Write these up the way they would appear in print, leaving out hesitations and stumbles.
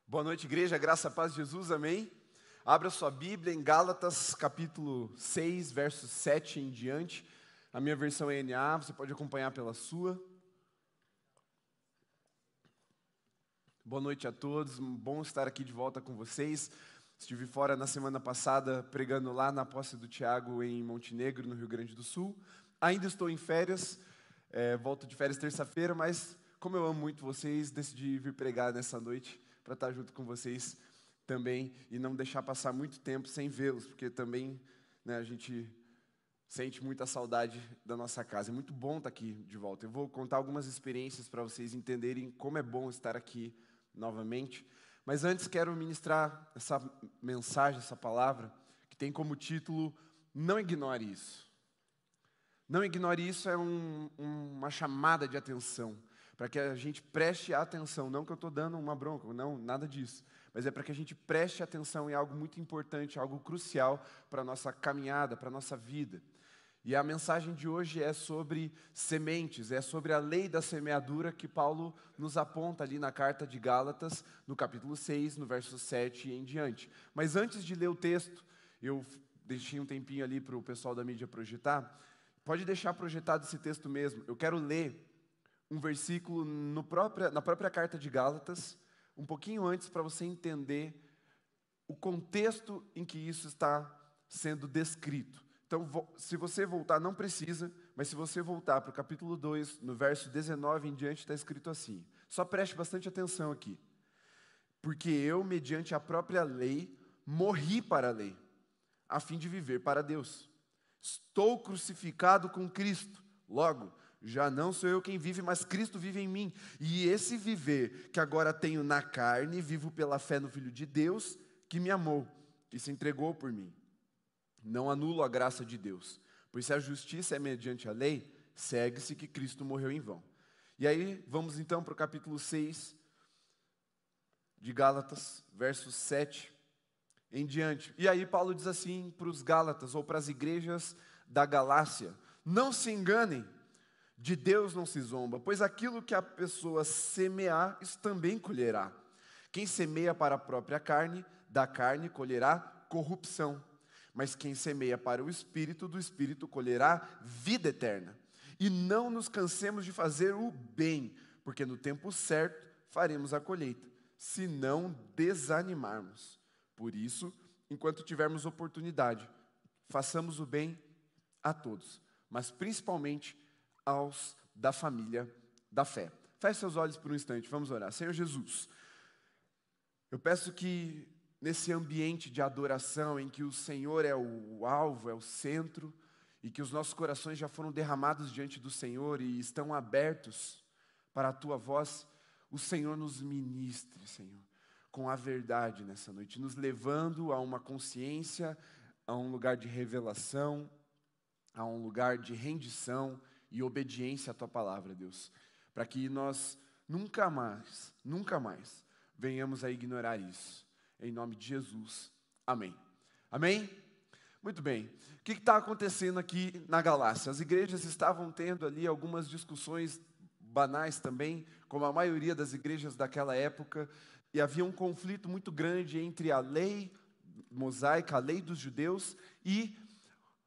Boa noite, igreja, graça, paz de Jesus, amém? Abra sua Bíblia em Gálatas, capítulo 6, versos 7 em diante. A minha versão é NA, você pode acompanhar pela sua. Boa noite a todos, bom estar aqui de volta com vocês. Estive fora na semana passada pregando lá na posse do Tiago em Montenegro, no Rio Grande do Sul. Ainda estou em férias, volto de férias terça-feira, mas como eu amo muito vocês, decidi vir pregar nessa noite para estar junto com vocês também e não deixar passar muito tempo sem vê-los, porque também a gente sente muita saudade da nossa casa. É muito bom estar aqui de volta. Eu vou contar algumas experiências para vocês entenderem como é bom estar aqui novamente. Mas antes quero ministrar essa mensagem, essa palavra, que tem como título Não Ignore Isso. Não ignore isso é uma chamada de atenção, para que a gente preste atenção, não que eu estou dando uma bronca, não, nada disso, mas é para que a gente preste atenção em algo muito importante, algo crucial para a nossa caminhada, para a nossa vida. E a mensagem de hoje é sobre sementes, é sobre a lei da semeadura que Paulo nos aponta ali na carta de Gálatas, no capítulo 6, no verso 7 e em diante. Mas antes de ler o texto, eu deixei um tempinho ali para o pessoal da mídia projetar. Pode deixar projetado esse texto mesmo. Eu quero ler um versículo na própria carta de Gálatas, um pouquinho antes, para você entender o contexto em que isso está sendo descrito. Então, se você voltar, não precisa, mas se você voltar para o capítulo 2, no verso 19 em diante, está escrito assim. Só preste bastante atenção aqui. Porque eu, mediante a própria lei, morri para a lei, a fim de viver para Deus. Estou crucificado com Cristo. Logo, já não sou eu quem vive, mas Cristo vive em mim. E esse viver que agora tenho na carne, vivo pela fé no Filho de Deus, que me amou e se entregou por mim. Não anulo a graça de Deus, pois se a justiça é mediante a lei, segue-se que Cristo morreu em vão. E aí, vamos então para o capítulo 6 de Gálatas, versos 7 em diante. E aí Paulo diz assim para os Gálatas, ou para as igrejas da Galácia: não se enganem, de Deus não se zomba, pois aquilo que a pessoa semear, isso também colherá. Quem semeia para a própria carne, da carne colherá corrupção. Mas quem semeia para o Espírito, do Espírito colherá vida eterna. E não nos cansemos de fazer o bem, porque no tempo certo faremos a colheita, se não desanimarmos. Por isso, enquanto tivermos oportunidade, façamos o bem a todos, mas principalmente aos da família da fé. Feche seus olhos por um instante, vamos orar. Senhor Jesus, eu peço que nesse ambiente de adoração em que o Senhor é o alvo, é o centro, e que os nossos corações já foram derramados diante do Senhor e estão abertos para a Tua voz, o Senhor nos ministre, Senhor, com a verdade nessa noite, nos levando a uma consciência, a um lugar de revelação, a um lugar de rendição e obediência à Tua palavra, Deus, para que nós nunca mais venhamos a ignorar isso. Em nome de Jesus, amém. Amém? Muito bem. O que está acontecendo aqui na Galácia? As igrejas estavam tendo ali algumas discussões banais também, como a maioria das igrejas daquela época, e havia um conflito muito grande entre a lei mosaica, a lei dos judeus, e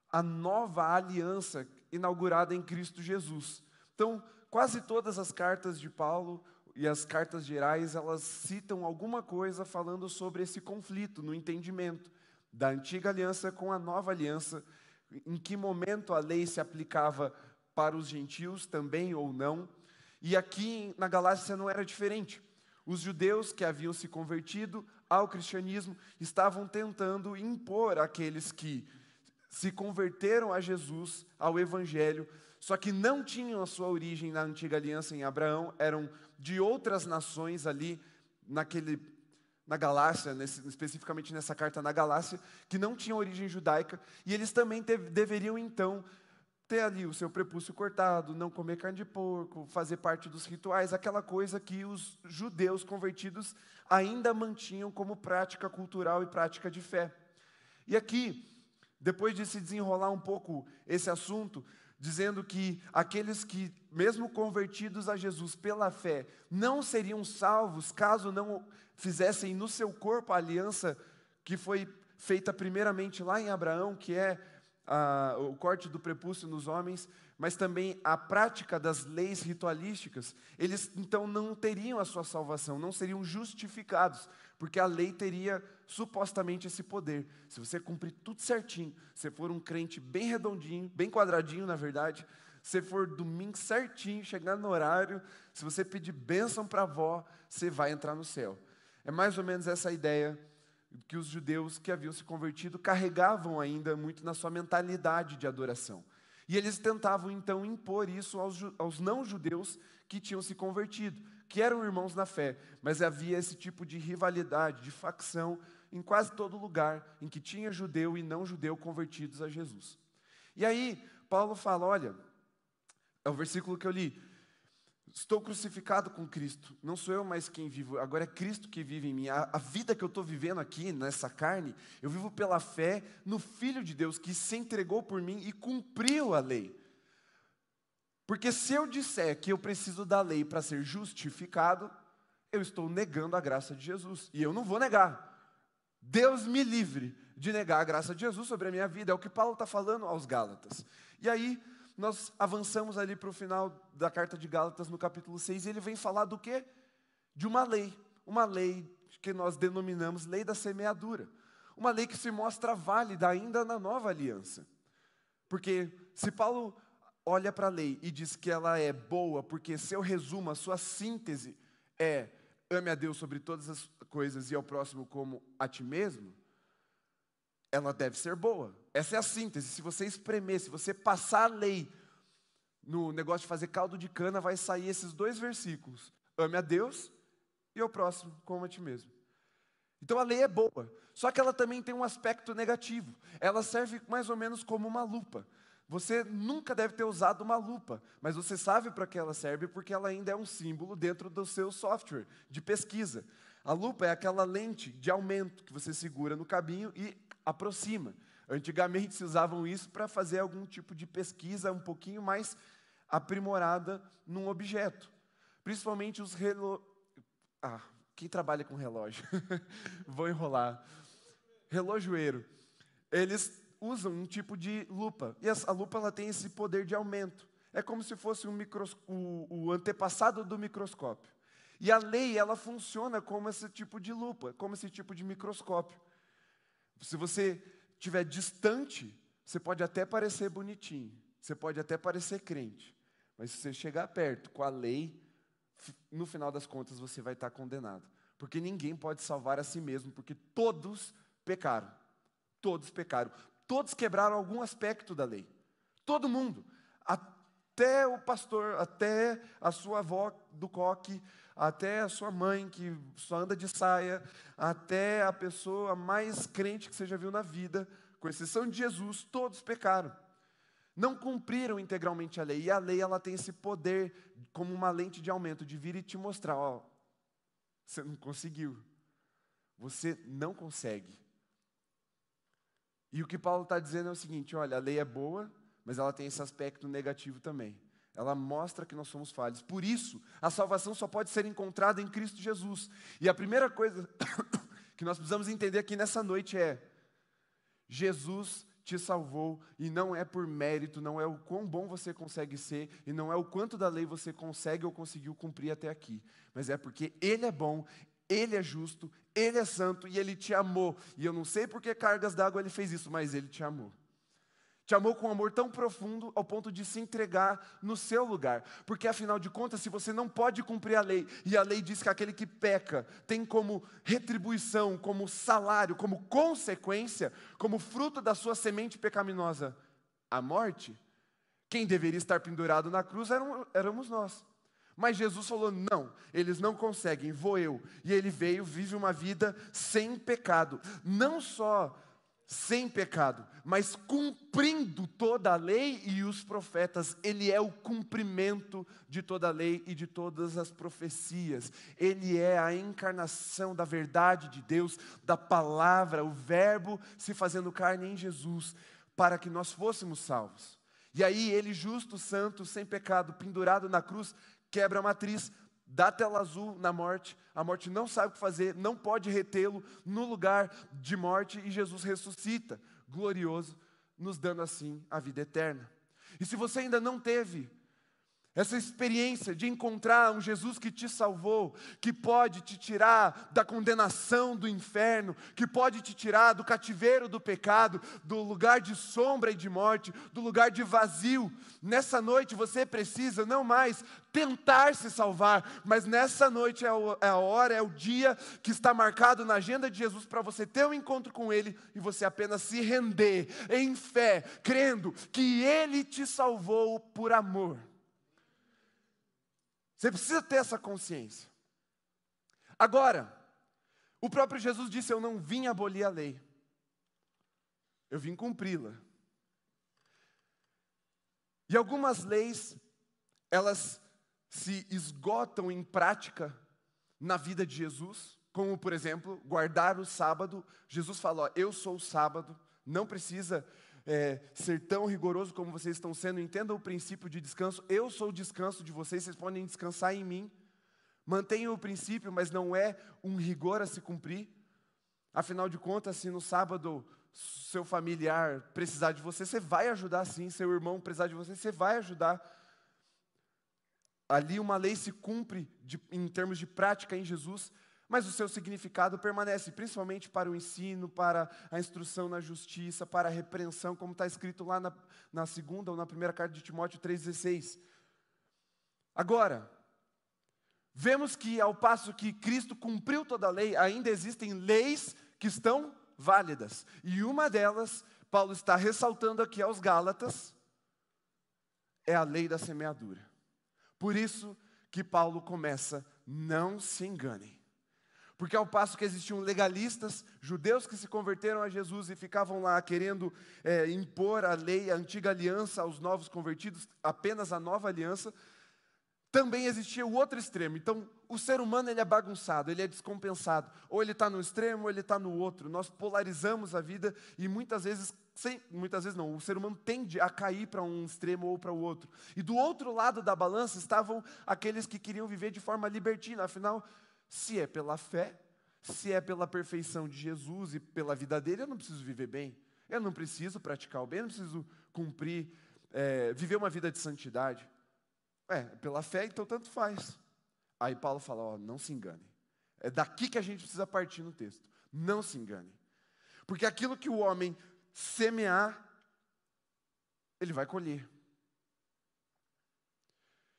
a nova aliança inaugurada em Cristo Jesus. Então, quase todas as cartas de Paulo e as cartas gerais, elas citam alguma coisa falando sobre esse conflito no entendimento da antiga aliança com a nova aliança, em que momento a lei se aplicava para os gentios também ou não. E aqui na Galácia não era diferente. Os judeus que haviam se convertido ao cristianismo estavam tentando impor àqueles que se converteram a Jesus, ao Evangelho, só que não tinham a sua origem na antiga aliança em Abraão, eram de outras nações ali na Galácia, especificamente nessa carta na Galácia, que não tinham origem judaica, e eles também deveriam então ter ali o seu prepúcio cortado, não comer carne de porco, fazer parte dos rituais, aquela coisa que os judeus convertidos ainda mantinham como prática cultural e prática de fé. E aqui, depois de se desenrolar um pouco esse assunto, dizendo que aqueles que, mesmo convertidos a Jesus pela fé, não seriam salvos caso não fizessem no seu corpo a aliança que foi feita primeiramente lá em Abraão, que é o corte do prepúcio nos homens, mas também a prática das leis ritualísticas. Eles então não teriam a sua salvação, não seriam justificados, porque a lei teria supostamente esse poder. Se você cumprir tudo certinho, se for um crente bem redondinho, bem quadradinho na verdade, se for domingo certinho, chegar no horário, se você pedir bênção para a avó, você vai entrar no céu. É mais ou menos essa ideia que os judeus que haviam se convertido carregavam ainda muito na sua mentalidade de adoração. E eles tentavam então impor isso aos não-judeus que tinham se convertido, que eram irmãos na fé, mas havia esse tipo de rivalidade, de facção em quase todo lugar em que tinha judeu e não-judeu convertidos a Jesus. E aí, Paulo fala, olha, é o versículo que eu li, estou crucificado com Cristo, não sou eu mais quem vivo, agora é Cristo que vive em mim. A vida que eu estou vivendo aqui, nessa carne, eu vivo pela fé no Filho de Deus, que se entregou por mim e cumpriu a lei. Porque se eu disser que eu preciso da lei para ser justificado, eu estou negando a graça de Jesus, e eu não vou negar. Deus me livre de negar a graça de Jesus sobre a minha vida, é o que Paulo está falando aos Gálatas. E aí, nós avançamos ali para o final da carta de Gálatas, no capítulo 6, e ele vem falar do quê? De uma lei que nós denominamos lei da semeadura. Uma lei que se mostra válida ainda na nova aliança. Porque se Paulo olha para a lei e diz que ela é boa, porque seu resumo, a sua síntese é ame a Deus sobre todas as coisas e ao próximo como a ti mesmo, ela deve ser boa. Essa é a síntese. Se você espremer, se você passar a lei no negócio de fazer caldo de cana, vai sair esses 2 versículos. Ame a Deus e ao próximo como a ti mesmo. Então a lei é boa, só que ela também tem um aspecto negativo. Ela serve mais ou menos como uma lupa. Você nunca deve ter usado uma lupa, mas você sabe para que ela serve porque ela ainda é um símbolo dentro do seu software de pesquisa. A lupa é aquela lente de aumento que você segura no cabinho e aproxima. Antigamente se usavam isso para fazer algum tipo de pesquisa um pouquinho mais aprimorada num objeto. Principalmente os quem trabalha com relógio? Vou enrolar. Relojoeiro. Eles usam um tipo de lupa. E a lupa ela tem esse poder de aumento. É como se fosse o antepassado do microscópio. E a lei, ela funciona como esse tipo de lupa, como esse tipo de microscópio. Se você estiver distante, você pode até parecer bonitinho, você pode até parecer crente, mas se você chegar perto com a lei, no final das contas você vai estar condenado. Porque ninguém pode salvar a si mesmo, porque todos pecaram. Todos pecaram. Todos quebraram algum aspecto da lei. Todo mundo. Até o pastor, até a sua avó do coque, até a sua mãe que só anda de saia, até a pessoa mais crente que você já viu na vida, com exceção de Jesus, todos pecaram. Não cumpriram integralmente a lei. E a lei ela tem esse poder, como uma lente de aumento, de vir e te mostrar, ó, você não conseguiu. Você não consegue. E o que Paulo está dizendo é o seguinte, olha, a lei é boa, mas ela tem esse aspecto negativo também. Ela mostra que nós somos falhos. Por isso, a salvação só pode ser encontrada em Cristo Jesus. E a primeira coisa que nós precisamos entender aqui nessa noite é: Jesus te salvou, e não é por mérito, não é o quão bom você consegue ser, e não é o quanto da lei você consegue ou conseguiu cumprir até aqui, mas é porque Ele é bom, Ele é justo, Ele é santo, e Ele te amou. E eu não sei por que cargas d'água Ele fez isso, mas Ele te amou. Te amou com um amor tão profundo ao ponto de se entregar no seu lugar. Porque afinal de contas, se você não pode cumprir a lei, e a lei diz que aquele que peca tem como retribuição, como salário, como consequência, como fruto da sua semente pecaminosa, a morte, quem deveria estar pendurado na cruz éramos nós. Mas Jesus falou, não, eles não conseguem, vou eu. E Ele veio, vive uma vida sem pecado. Não só sem pecado, mas cumprindo toda a lei e os profetas. Ele é o cumprimento de toda a lei e de todas as profecias. Ele é a encarnação da verdade de Deus, da palavra, o verbo se fazendo carne em Jesus, para que nós fôssemos salvos. E aí ele, justo, santo, sem pecado, pendurado na cruz, quebra a matriz, dá tela azul na morte. A morte não sabe o que fazer, não pode retê-lo no lugar de morte, e Jesus ressuscita, glorioso, nos dando assim a vida eterna. E se você ainda não teve essa experiência de encontrar um Jesus que te salvou, que pode te tirar da condenação do inferno, que pode te tirar do cativeiro do pecado, do lugar de sombra e de morte, do lugar de vazio, nessa noite você precisa não mais tentar se salvar, mas nessa noite é a hora, é o dia que está marcado na agenda de Jesus para você ter um encontro com Ele e você apenas se render em fé, crendo que Ele te salvou por amor. Você precisa ter essa consciência. Agora, o próprio Jesus disse: eu não vim abolir a lei, eu vim cumpri-la. E algumas leis, elas se esgotam em prática na vida de Jesus, como, por exemplo, guardar o sábado. Jesus falou: eu sou o sábado, não precisa ser tão rigoroso como vocês estão sendo. Entendam o princípio de descanso. Eu sou o descanso de vocês, vocês podem descansar em mim. Mantenham o princípio, mas não é um rigor a se cumprir. Afinal de contas, se no sábado seu familiar precisar de você, você vai ajudar sim. Seu irmão precisar de você, você vai ajudar. Ali uma lei se cumpre em termos de prática em Jesus, mas o seu significado permanece, principalmente para o ensino, para a instrução na justiça, para a repreensão, como está escrito lá na segunda ou na primeira carta de Timóteo 3,16. Agora, vemos que ao passo que Cristo cumpriu toda a lei, ainda existem leis que estão válidas. E uma delas, Paulo está ressaltando aqui aos Gálatas, é a lei da semeadura. Por isso que Paulo começa: não se enganem. Porque ao passo que existiam legalistas, judeus que se converteram a Jesus e ficavam lá querendo impor a lei, a antiga aliança aos novos convertidos, apenas a nova aliança, também existia o outro extremo. Então, o ser humano ele é bagunçado, ele é descompensado. Ou ele está no extremo, ou ele está no outro. Nós polarizamos a vida e muitas vezes não, o ser humano tende a cair para um extremo ou para o outro. E do outro lado da balança estavam aqueles que queriam viver de forma libertina. Afinal, se é pela fé, se é pela perfeição de Jesus e pela vida dele, eu não preciso viver bem. Eu não preciso praticar o bem, eu não preciso cumprir, viver uma vida de santidade. Pela fé, então tanto faz. Aí Paulo fala: não se engane. É daqui que a gente precisa partir no texto. Não se engane. Porque aquilo que o homem semear, ele vai colher.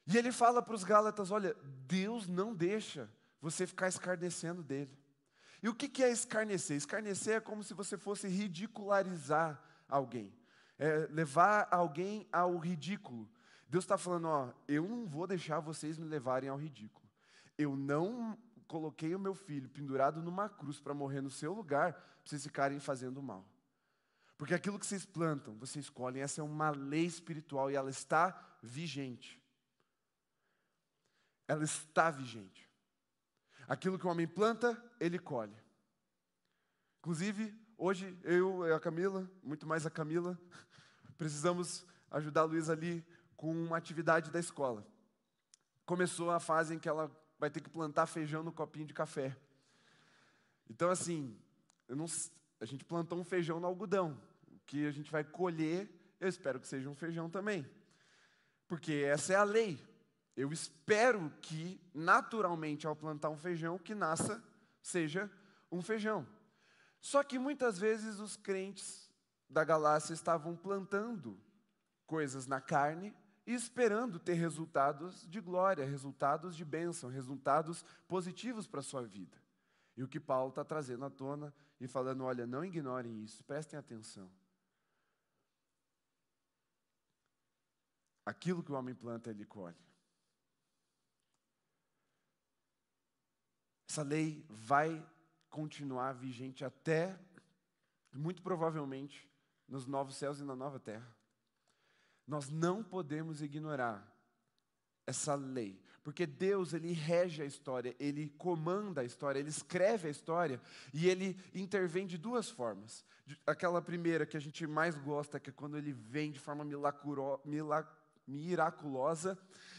E ele fala para os Gálatas: olha, Deus não deixa você ficar escarnecendo dele. E o que é escarnecer? Escarnecer é como se você fosse ridicularizar alguém. Levar alguém ao ridículo. Deus está falando: eu não vou deixar vocês me levarem ao ridículo. Eu não coloquei o meu filho pendurado numa cruz para morrer no seu lugar, para vocês ficarem fazendo mal. Porque aquilo que vocês plantam, vocês colhem. Essa é uma lei espiritual e ela está vigente. Ela está vigente. Aquilo que o homem planta, ele colhe. Inclusive, hoje, eu e a Camila, muito mais a Camila, precisamos ajudar a Luísa ali com uma atividade da escola. Começou a fase em que ela vai ter que plantar feijão no copinho de café. Então, assim, a gente plantou um feijão no algodão. O que a gente vai colher, eu espero que seja um feijão também. Porque essa é a lei. Eu espero que, naturalmente, ao plantar um feijão, que nasça, seja um feijão. Só que muitas vezes os crentes da Galácia estavam plantando coisas na carne e esperando ter resultados de glória, resultados de bênção, resultados positivos para a sua vida. E o que Paulo está trazendo à tona e falando: olha, não ignorem isso, prestem atenção. Aquilo que o homem planta, ele colhe. Essa lei vai continuar vigente até, muito provavelmente, nos novos céus e na nova terra. Nós não podemos ignorar essa lei. Porque Deus, Ele rege a história, Ele comanda a história, Ele escreve a história e Ele intervém de duas formas. Aquela primeira que a gente mais gosta, que é quando Ele vem de forma miraculosa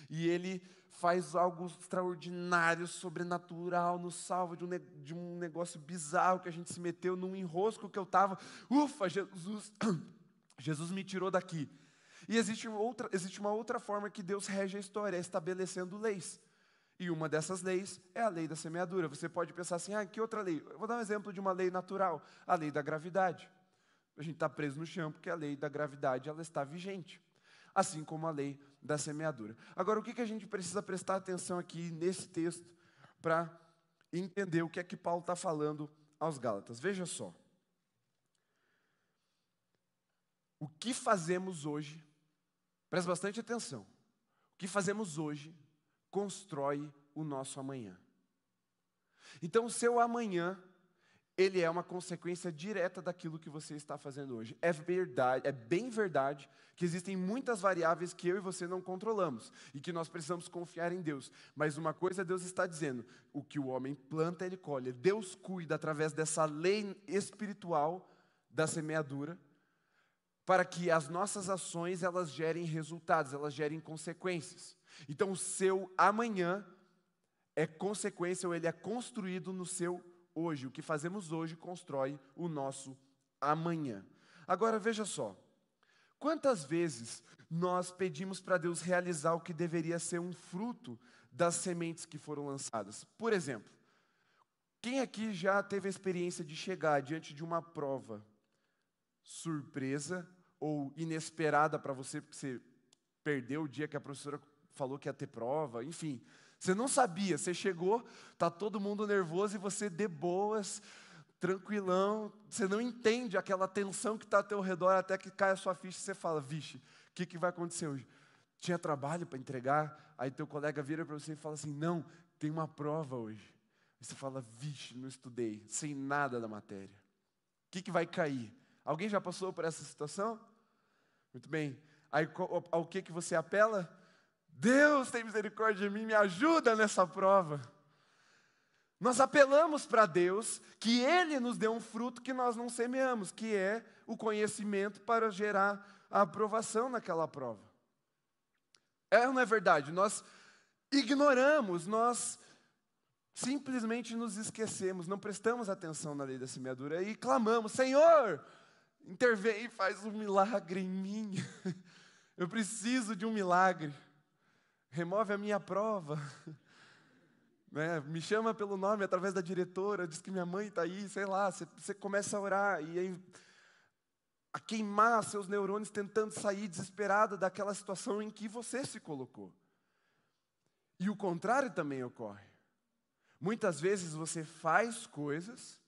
e Ele faz algo extraordinário, sobrenatural, nos salva de um negócio bizarro que a gente se meteu num enrosco que eu estava. Ufa, Jesus me tirou daqui. E existe uma outra forma que Deus rege a história, é estabelecendo leis. E uma dessas leis é a lei da semeadura. Você pode pensar assim, que outra lei? Eu vou dar um exemplo de uma lei natural, a lei da gravidade. A gente está preso no chão porque a lei da gravidade ela está vigente. Assim como a lei da semeadura. Agora, o que a gente precisa prestar atenção aqui nesse texto para entender o que é que Paulo está falando aos Gálatas? Veja só. O que fazemos hoje, presta bastante atenção, o que fazemos hoje constrói o nosso amanhã. Então, o seu amanhã, ele é uma consequência direta daquilo que você está fazendo hoje. É verdade, é bem verdade que existem muitas variáveis que eu e você não controlamos e que nós precisamos confiar em Deus. Mas uma coisa Deus está dizendo, o que o homem planta, ele colhe. Deus cuida através dessa lei espiritual da semeadura, para que as nossas ações, elas gerem resultados, elas gerem consequências. Então, o seu amanhã é consequência, ou ele é construído no seu hoje. O que fazemos hoje constrói o nosso amanhã. Agora, veja só. Quantas vezes nós pedimos para Deus realizar o que deveria ser um fruto das sementes que foram lançadas? Por exemplo, quem aqui já teve a experiência de chegar diante de uma prova surpresa ou inesperada para você, porque você perdeu o dia que a professora falou que ia ter prova, enfim. Você não sabia, você chegou, está todo mundo nervoso e você de boas, tranquilão, você não entende aquela tensão que está ao teu redor até que cai a sua ficha e você fala, vixe, o que vai acontecer hoje? Tinha trabalho para entregar, aí teu colega vira para você e fala assim, não, tem uma prova hoje. E você fala, vixe, não estudei, sem nada da matéria. O que vai cair? Alguém já passou por essa situação? Muito bem. Aí ao que você apela? Deus tem misericórdia de mim, me ajuda nessa prova. Nós apelamos para Deus que Ele nos dê um fruto que nós não semeamos, que é o conhecimento para gerar a aprovação naquela prova. É ou não é verdade? Nós ignoramos, nós simplesmente nos esquecemos, não prestamos atenção na lei da semeadura e clamamos, Senhor, intervém e faz um milagre em mim. Eu preciso de um milagre. Remove a minha prova. Né? Me chama pelo nome através da diretora, diz que minha mãe está aí, sei lá. Você começa a orar e aí, a queimar seus neurônios tentando sair desesperado daquela situação em que você se colocou. E o contrário também ocorre. Muitas vezes você faz coisas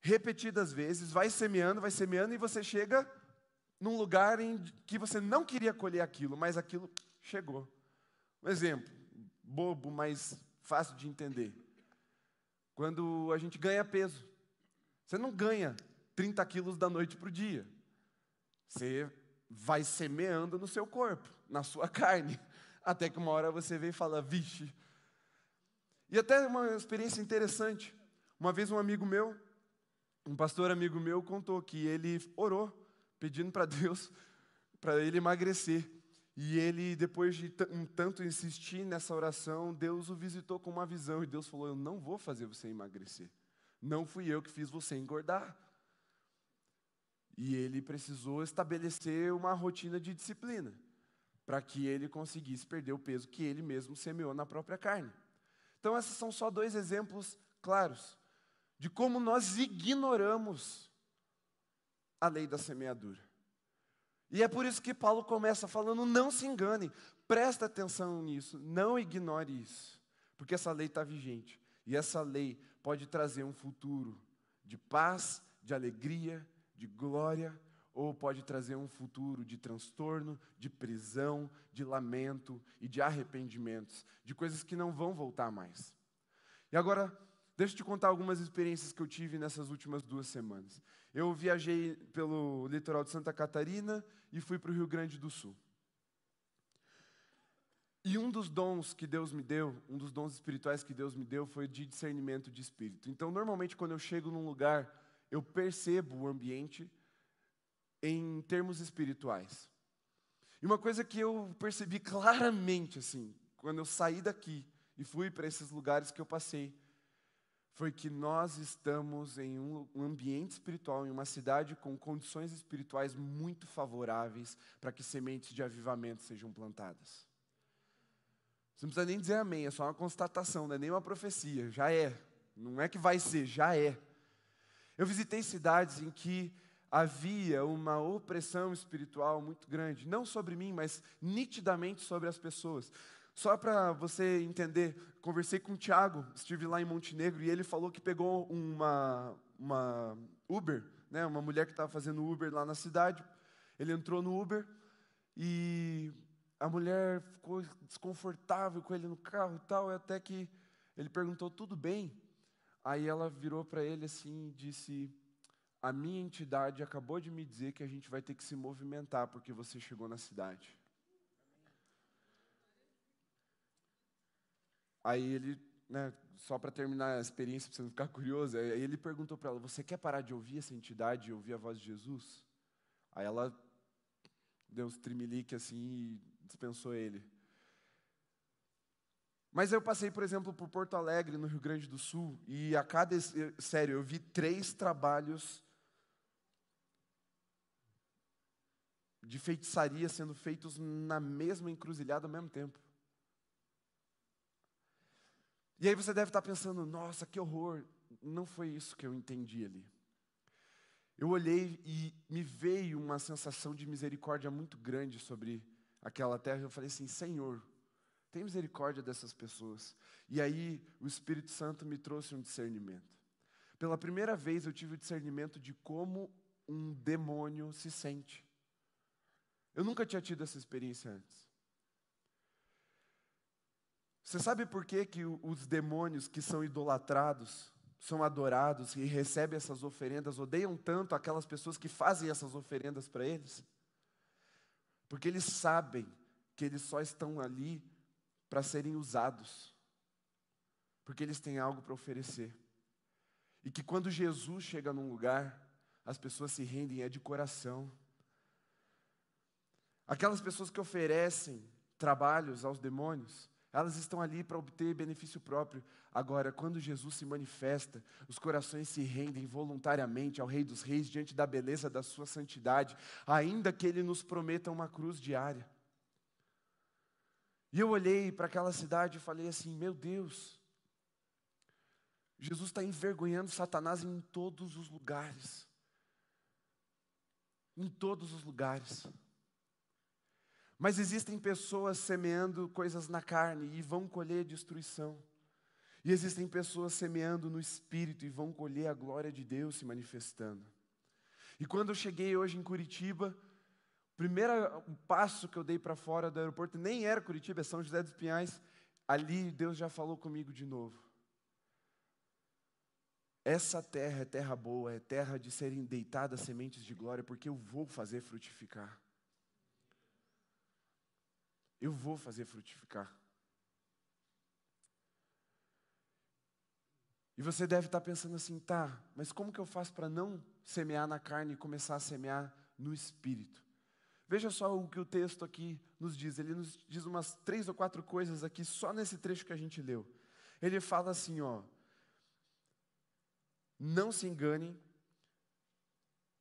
repetidas vezes, vai semeando e você chega num lugar em que você não queria colher aquilo, mas aquilo chegou. Um exemplo, bobo, mas fácil de entender. Quando a gente ganha peso, você não ganha 30 quilos da noite para o dia. Você vai semeando no seu corpo, na sua carne, até que uma hora você vem e fala, vixe. E até uma experiência interessante. Uma vez um pastor amigo meu contou que ele orou, pedindo para Deus, para ele emagrecer. E ele, depois de um tanto insistir nessa oração, Deus o visitou com uma visão. E Deus falou, eu não vou fazer você emagrecer. Não fui eu que fiz você engordar. E ele precisou estabelecer uma rotina de disciplina, para que ele conseguisse perder o peso que ele mesmo semeou na própria carne. Então, esses são só 2 exemplos claros de como nós ignoramos a lei da semeadura. E é por isso que Paulo começa falando, não se engane, presta atenção nisso, não ignore isso, porque essa lei está vigente. E essa lei pode trazer um futuro de paz, de alegria, de glória, ou pode trazer um futuro de transtorno, de prisão, de lamento e de arrependimentos, de coisas que não vão voltar mais. E agora, deixa eu te contar algumas experiências que eu tive nessas últimas 2 semanas. Eu viajei pelo litoral de Santa Catarina e fui para o Rio Grande do Sul. E um dos dons que Deus me deu, um dos dons espirituais que Deus me deu foi de discernimento de espírito. Então, normalmente, quando eu chego num lugar, eu percebo o ambiente em termos espirituais. E uma coisa que eu percebi claramente, assim, quando eu saí daqui e fui para esses lugares que eu passei, foi que nós estamos em um ambiente espiritual, em uma cidade com condições espirituais muito favoráveis para que sementes de avivamento sejam plantadas. Você não precisa nem dizer amém, é só uma constatação, não é nem uma profecia, já é. Não é que vai ser, já é. Eu visitei cidades em que havia uma opressão espiritual muito grande, não sobre mim, mas nitidamente sobre as pessoas. Só para você entender, conversei com o Thiago, estive lá em Montenegro, e ele falou que pegou uma Uber, né, uma mulher que estava fazendo Uber lá na cidade. Ele entrou no Uber e a mulher ficou desconfortável com ele no carro e tal, até que ele perguntou, tudo bem? Aí ela virou para ele assim e disse, a minha entidade acabou de me dizer que a gente vai ter que se movimentar porque você chegou na cidade. Aí ele, né, só para terminar a experiência, para você não ficar curioso, aí ele perguntou para ela, você quer parar de ouvir essa entidade e ouvir a voz de Jesus? Aí ela deu uns trimelique assim e dispensou ele. Mas eu passei, por exemplo, por Porto Alegre, no Rio Grande do Sul, e sério, eu vi 3 trabalhos de feitiçaria sendo feitos na mesma encruzilhada ao mesmo tempo. E aí você deve estar pensando, nossa, que horror. Não foi isso que eu entendi ali. Eu olhei e me veio uma sensação de misericórdia muito grande sobre aquela terra. Eu falei assim, Senhor, tem misericórdia dessas pessoas. E aí o Espírito Santo me trouxe um discernimento. Pela primeira vez eu tive o discernimento de como um demônio se sente. Eu nunca tinha tido essa experiência antes. Você sabe por que os demônios que são idolatrados, são adorados e recebem essas oferendas, odeiam tanto aquelas pessoas que fazem essas oferendas para eles? Porque eles sabem que eles só estão ali para serem usados. Porque eles têm algo para oferecer. E que quando Jesus chega num lugar, as pessoas se rendem, é de coração. Aquelas pessoas que oferecem trabalhos aos demônios, elas estão ali para obter benefício próprio. Agora, quando Jesus se manifesta, os corações se rendem voluntariamente ao Rei dos Reis, diante da beleza da sua santidade, ainda que Ele nos prometa uma cruz diária. E eu olhei para aquela cidade e falei assim, meu Deus, Jesus está envergonhando Satanás em todos os lugares. Em todos os lugares. Mas existem pessoas semeando coisas na carne e vão colher destruição. E existem pessoas semeando no Espírito e vão colher a glória de Deus se manifestando. E quando eu cheguei hoje em Curitiba, o primeiro passo que eu dei para fora do aeroporto, nem era Curitiba, é São José dos Pinhais, ali Deus já falou comigo de novo. Essa terra é terra boa, é terra de serem deitadas sementes de glória, porque eu vou fazer frutificar. Eu vou fazer frutificar. E você deve estar pensando assim, tá, mas como que eu faço para não semear na carne e começar a semear no Espírito? Veja só o que o texto aqui nos diz. Ele nos diz umas 3 ou 4 coisas aqui, só nesse trecho que a gente leu. Ele fala assim, ó, não se enganem,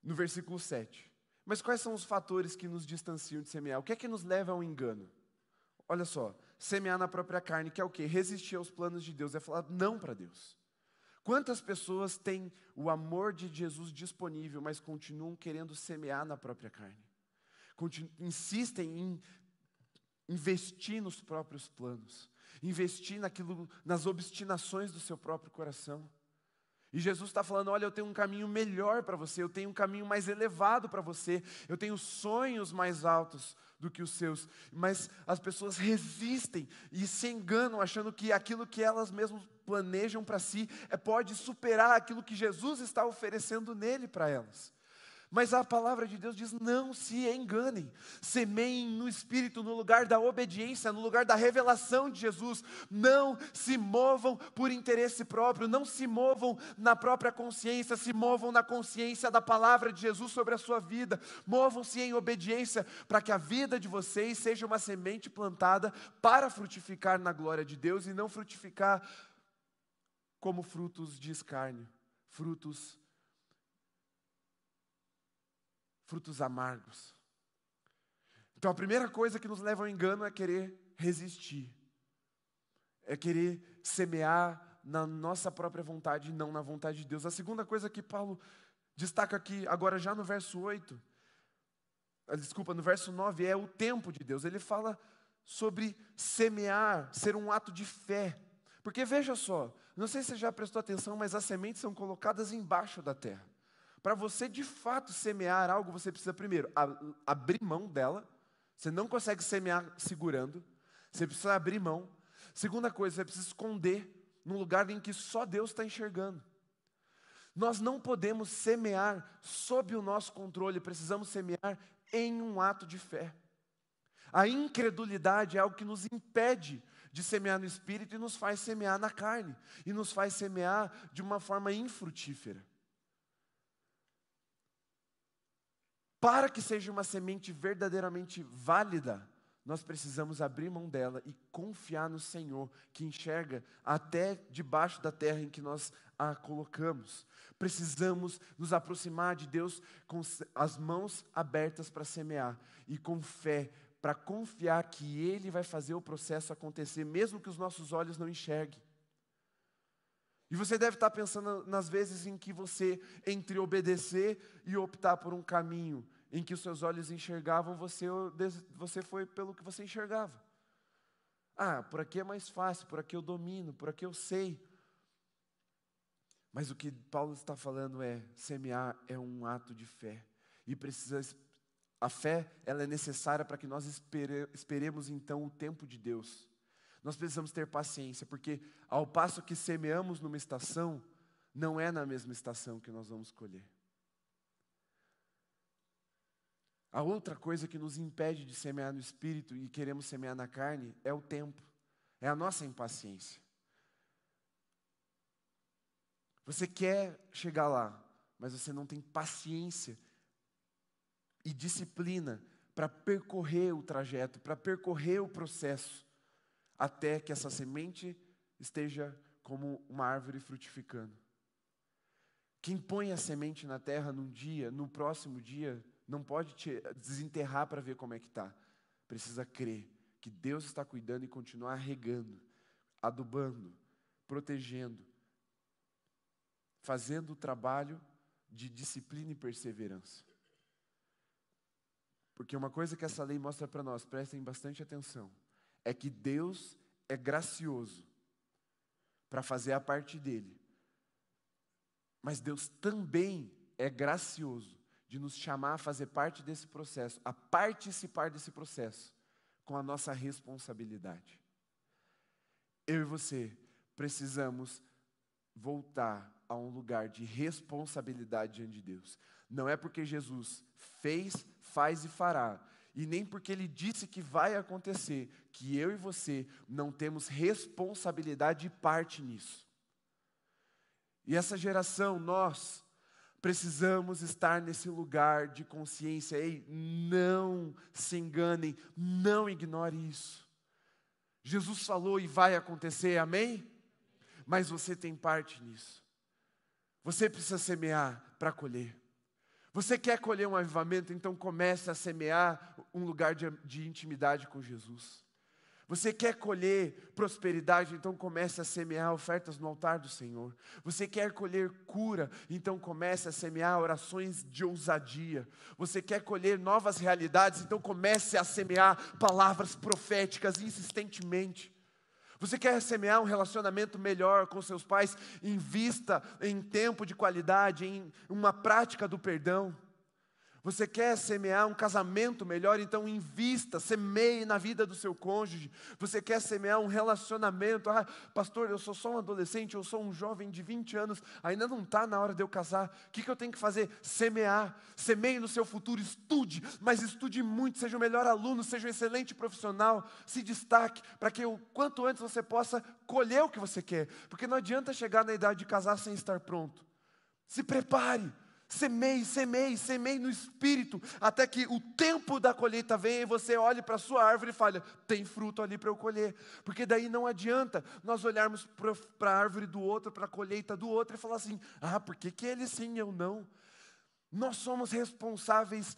no versículo 7. Mas quais são os fatores que nos distanciam de semear? O que é que nos leva ao engano? Olha só, semear na própria carne, que é o quê? Resistir aos planos de Deus, é falar não para Deus. Quantas pessoas têm o amor de Jesus disponível, mas continuam querendo semear na própria carne? Insistem em investir nos próprios planos, investir nas obstinações do seu próprio coração. E Jesus está falando, olha, eu tenho um caminho melhor para você, eu tenho um caminho mais elevado para você, eu tenho sonhos mais altos do que os seus. Mas as pessoas resistem e se enganam, achando que aquilo que elas mesmas planejam para si pode superar aquilo que Jesus está oferecendo nele para elas. Mas a palavra de Deus diz: não se enganem, semeiem no Espírito, no lugar da obediência, no lugar da revelação de Jesus. Não se movam por interesse próprio, não se movam na própria consciência, se movam na consciência da palavra de Jesus sobre a sua vida. Movam-se em obediência para que a vida de vocês seja uma semente plantada para frutificar na glória de Deus e não frutificar como frutos de escárnio, frutos amargos. Então a primeira coisa que nos leva ao engano é querer resistir, é querer semear na nossa própria vontade e não na vontade de Deus. A segunda coisa que Paulo destaca aqui, agora já no verso 8, no verso 9, é o tempo de Deus. Ele fala sobre semear, ser um ato de fé. Porque veja só, não sei se você já prestou atenção, mas as sementes são colocadas embaixo da terra. Para você de fato semear algo, você precisa primeiro abrir mão dela. Você não consegue semear segurando. Você precisa abrir mão. Segunda coisa, você precisa esconder num lugar em que só Deus está enxergando. Nós não podemos semear sob o nosso controle, precisamos semear em um ato de fé. A incredulidade é algo que nos impede de semear no Espírito e nos faz semear na carne. E nos faz semear de uma forma infrutífera. Para que seja uma semente verdadeiramente válida, nós precisamos abrir mão dela e confiar no Senhor, que enxerga até debaixo da terra em que nós a colocamos. Precisamos nos aproximar de Deus com as mãos abertas para semear e com fé, para confiar que Ele vai fazer o processo acontecer, mesmo que os nossos olhos não enxerguem. E você deve estar pensando nas vezes em que você, entre obedecer e optar por um caminho em que os seus olhos enxergavam, você foi pelo que você enxergava. Por aqui é mais fácil, por aqui eu domino, por aqui eu sei. Mas o que Paulo está falando é, semear é um ato de fé. E a fé, ela é necessária para que nós esperemos então o tempo de Deus. Nós precisamos ter paciência, porque ao passo que semeamos numa estação, não é na mesma estação que nós vamos colher. A outra coisa que nos impede de semear no Espírito e queremos semear na carne é o tempo, é a nossa impaciência. Você quer chegar lá, mas você não tem paciência e disciplina para percorrer o trajeto, para percorrer o processo, até que essa semente esteja como uma árvore frutificando. Quem põe a semente na terra num dia, no próximo dia, não pode te desenterrar para ver como é que está. Precisa crer que Deus está cuidando e continuar regando, adubando, protegendo, fazendo o trabalho de disciplina e perseverança. Porque uma coisa que essa lei mostra para nós, prestem bastante atenção, é que Deus é gracioso para fazer a parte dele. Mas Deus também é gracioso de nos chamar a fazer parte desse processo, a participar desse processo, com a nossa responsabilidade. Eu e você precisamos voltar a um lugar de responsabilidade diante de Deus. Não é porque Jesus fez, faz e fará, e nem porque Ele disse que vai acontecer, que eu e você não temos responsabilidade e parte nisso. E essa geração, nós precisamos estar nesse lugar de consciência. Ei, não se enganem, não ignore isso. Jesus falou e vai acontecer, amém? Mas você tem parte nisso. Você precisa semear para colher. Você quer colher um avivamento, então comece a semear um lugar de intimidade com Jesus. Você quer colher prosperidade, então comece a semear ofertas no altar do Senhor. Você quer colher cura, então comece a semear orações de ousadia. Você quer colher novas realidades, então comece a semear palavras proféticas insistentemente. Você quer semear um relacionamento melhor com seus pais? Invista em tempo de qualidade, em uma prática do perdão. Você quer semear um casamento melhor? Então invista, semeie na vida do seu cônjuge. Você quer semear um relacionamento? Ah, pastor, eu sou só um adolescente, eu sou um jovem de 20 anos, ainda não está na hora de eu casar. O que eu tenho que fazer? Semear. Semeie no seu futuro, estude, mas estude muito, seja o melhor aluno, seja um excelente profissional, se destaque, para que o quanto antes você possa colher o que você quer. Porque não adianta chegar na idade de casar sem estar pronto. Se prepare. Semeie, semeie, semeie no Espírito, até que o tempo da colheita venha e você olhe para a sua árvore e fale, tem fruto ali para eu colher. Porque daí não adianta nós olharmos para a árvore do outro, para a colheita do outro e falar assim, por que ele sim, eu não? Nós somos responsáveis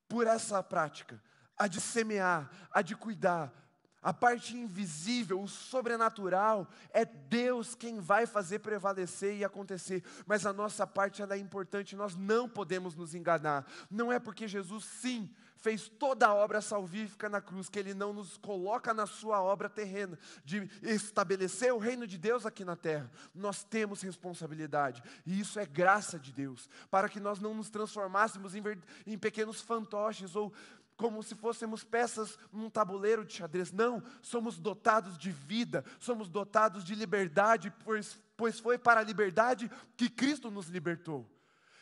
por essa prática, a de semear, a de cuidar. A parte invisível, o sobrenatural, é Deus quem vai fazer prevalecer e acontecer. Mas a nossa parte ela é importante, nós não podemos nos enganar. Não é porque Jesus, sim, fez toda a obra salvífica na cruz, que Ele não nos coloca na sua obra terrena, de estabelecer o reino de Deus aqui na terra. Nós temos responsabilidade, e isso é graça de Deus, para que nós não nos transformássemos em pequenos fantoches, ou como se fôssemos peças num tabuleiro de xadrez. Não, somos dotados de vida, somos dotados de liberdade, pois foi para a liberdade que Cristo nos libertou.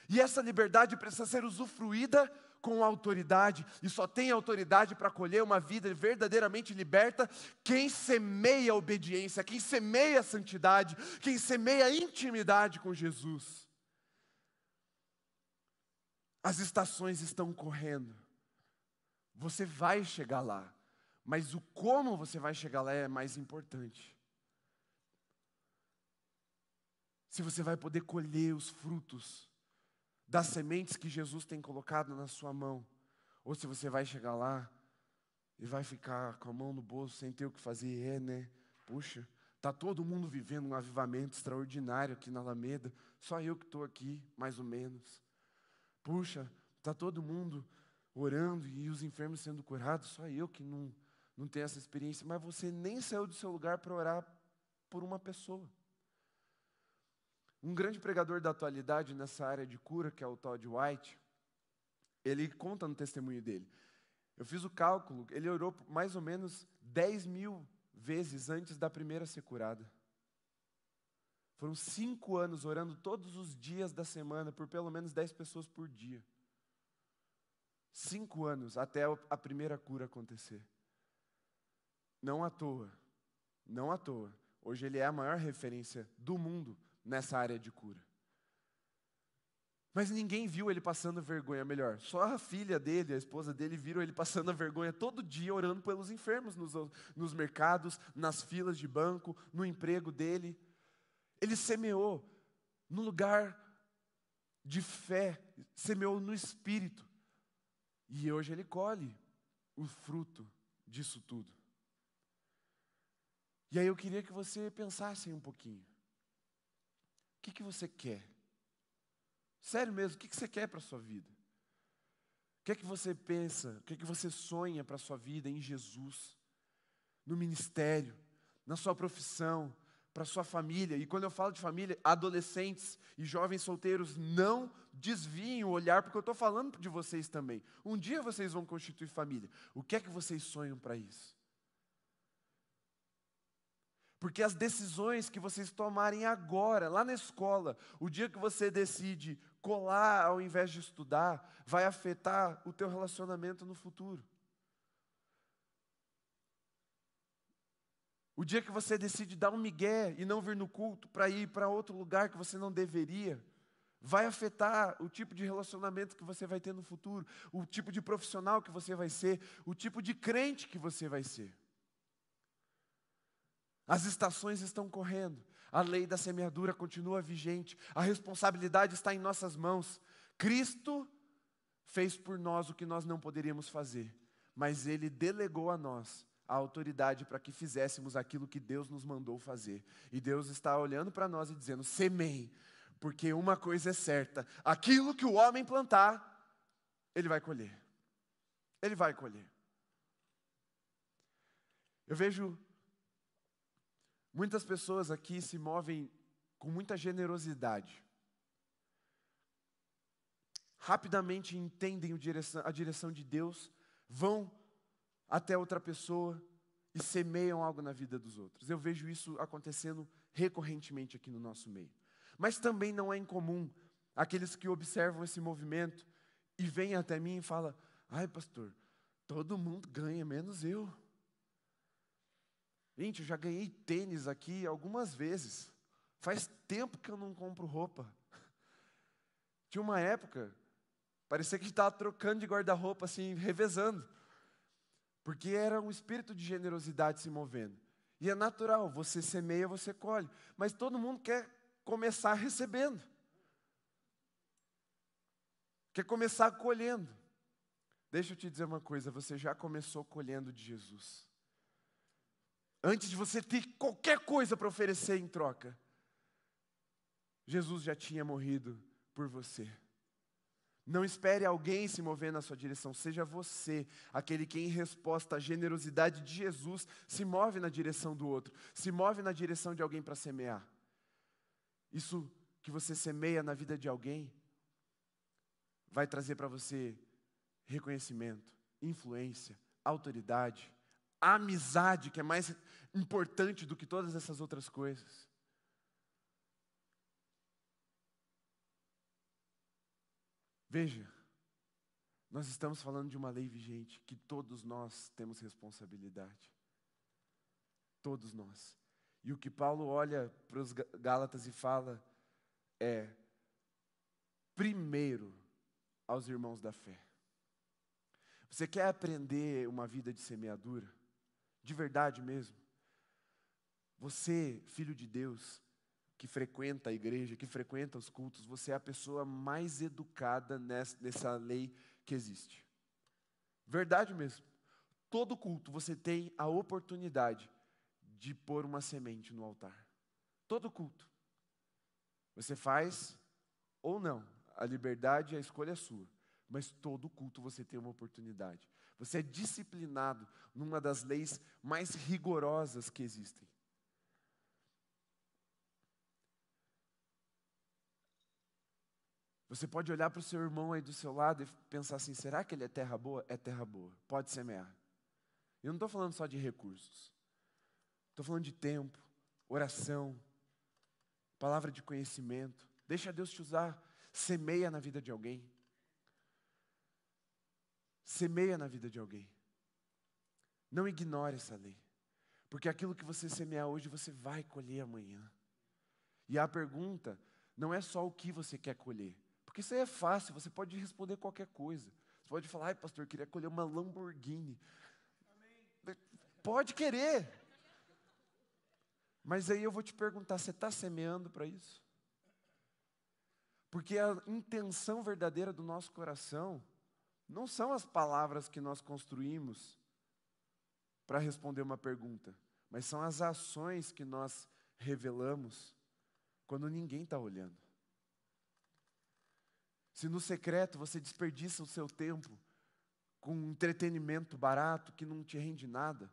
E essa liberdade precisa ser usufruída com autoridade, e só tem autoridade para colher uma vida verdadeiramente liberta quem semeia a obediência, quem semeia a santidade, quem semeia a intimidade com Jesus. As estações estão correndo. Você vai chegar lá, mas o como você vai chegar lá é mais importante. Se você vai poder colher os frutos das sementes que Jesus tem colocado na sua mão, ou se você vai chegar lá e vai ficar com a mão no bolso sem ter o que fazer, né? Puxa, está todo mundo vivendo um avivamento extraordinário aqui na Alameda, só eu que estou aqui, mais ou menos. Puxa, está todo mundo orando e os enfermos sendo curados, só eu que não tenho essa experiência. Mas você nem saiu do seu lugar para orar por uma pessoa. Um grande pregador da atualidade nessa área de cura, que é o Todd White, ele conta no testemunho dele. Eu fiz o cálculo, ele orou mais ou menos 10.000 vezes antes da primeira ser curada. Foram 5 anos orando todos os dias da semana, por pelo menos 10 pessoas por dia. 5 anos até a primeira cura acontecer. Não à toa, não à toa. Hoje ele é a maior referência do mundo nessa área de cura. Mas ninguém viu ele passando vergonha, melhor, só a filha dele, a esposa dele, viram ele passando a vergonha todo dia, orando pelos enfermos nos mercados, nas filas de banco, no emprego dele. Ele semeou no lugar de fé, semeou no Espírito. E hoje ele colhe o fruto disso tudo. E aí eu queria que você pensasse um pouquinho. O que você quer? Sério mesmo, o que você quer para a sua vida? O que é que você pensa? O que é que você sonha para a sua vida em Jesus? No ministério, na sua profissão, para a sua família. E quando eu falo de família, adolescentes e jovens solteiros, não desviem o olhar, porque eu estou falando de vocês também. Um dia vocês vão constituir família. O que é que vocês sonham para isso? Porque as decisões que vocês tomarem agora, lá na escola, o dia que você decide colar ao invés de estudar, vai afetar o teu relacionamento no futuro. O dia que você decide dar um migué e não vir no culto para ir para outro lugar que você não deveria, vai afetar o tipo de relacionamento que você vai ter no futuro, o tipo de profissional que você vai ser, o tipo de crente que você vai ser. As estações estão correndo, a lei da semeadura continua vigente, a responsabilidade está em nossas mãos. Cristo fez por nós o que nós não poderíamos fazer, mas Ele delegou a nós a autoridade para que fizéssemos aquilo que Deus nos mandou fazer. E Deus está olhando para nós e dizendo, semeie, porque uma coisa é certa, aquilo que o homem plantar, ele vai colher. Ele vai colher. Eu vejo muitas pessoas aqui se movem com muita generosidade. rapidamente entendem a direção de Deus, vão até outra pessoa e semeiam algo na vida dos outros. Eu vejo isso acontecendo recorrentemente aqui no nosso meio. Mas também não é incomum aqueles que observam esse movimento e vêm até mim e falam: ai, pastor, todo mundo ganha, menos eu. Gente, eu já ganhei tênis aqui algumas vezes. Faz tempo que eu não compro roupa. Tinha uma época, parecia que a gente estava trocando de guarda-roupa, assim, revezando. Porque era um espírito de generosidade se movendo. E é natural, você semeia, você colhe. Mas todo mundo quer começar recebendo. Quer começar colhendo. Deixa eu te dizer uma coisa, você já começou colhendo de Jesus. Antes de você ter qualquer coisa para oferecer em troca, Jesus já tinha morrido por você. Não espere alguém se mover na sua direção, seja você, aquele que em resposta à generosidade de Jesus, se move na direção do outro, se move na direção de alguém para semear. Isso que você semeia na vida de alguém, vai trazer para você reconhecimento, influência, autoridade, amizade, que é mais importante do que todas essas outras coisas. Veja, nós estamos falando de uma lei vigente, que todos nós temos responsabilidade. Todos nós. E o que Paulo olha para os Gálatas e fala é: primeiro aos irmãos da fé. Você quer aprender uma vida de semeadura? De verdade mesmo? Você, filho de Deus, que frequenta a igreja, que frequenta os cultos, você é a pessoa mais educada nessa lei que existe. Verdade mesmo. Todo culto você tem a oportunidade de pôr uma semente no altar. Todo culto. Você faz ou não. A liberdade, a escolha é sua. Mas todo culto você tem uma oportunidade. Você é disciplinado numa das leis mais rigorosas que existem. Você pode olhar para o seu irmão aí do seu lado e pensar assim: será que ele é terra boa? É terra boa, pode semear. Eu não estou falando só de recursos. Estou falando de tempo, oração, palavra de conhecimento. Deixa Deus te usar. Semeia na vida de alguém. Semeia na vida de alguém. Não ignore essa lei. Porque aquilo que você semear hoje, você vai colher amanhã. E a pergunta não é só o que você quer colher. Porque isso aí é fácil, você pode responder qualquer coisa. Você pode falar: ai, pastor, eu queria colher uma Lamborghini. Amém. Pode querer. Mas aí eu vou te perguntar: você está semeando para isso? Porque a intenção verdadeira do nosso coração não são as palavras que nós construímos para responder uma pergunta, mas são as ações que nós revelamos quando ninguém está olhando. Se no secreto você desperdiça o seu tempo com um entretenimento barato que não te rende nada,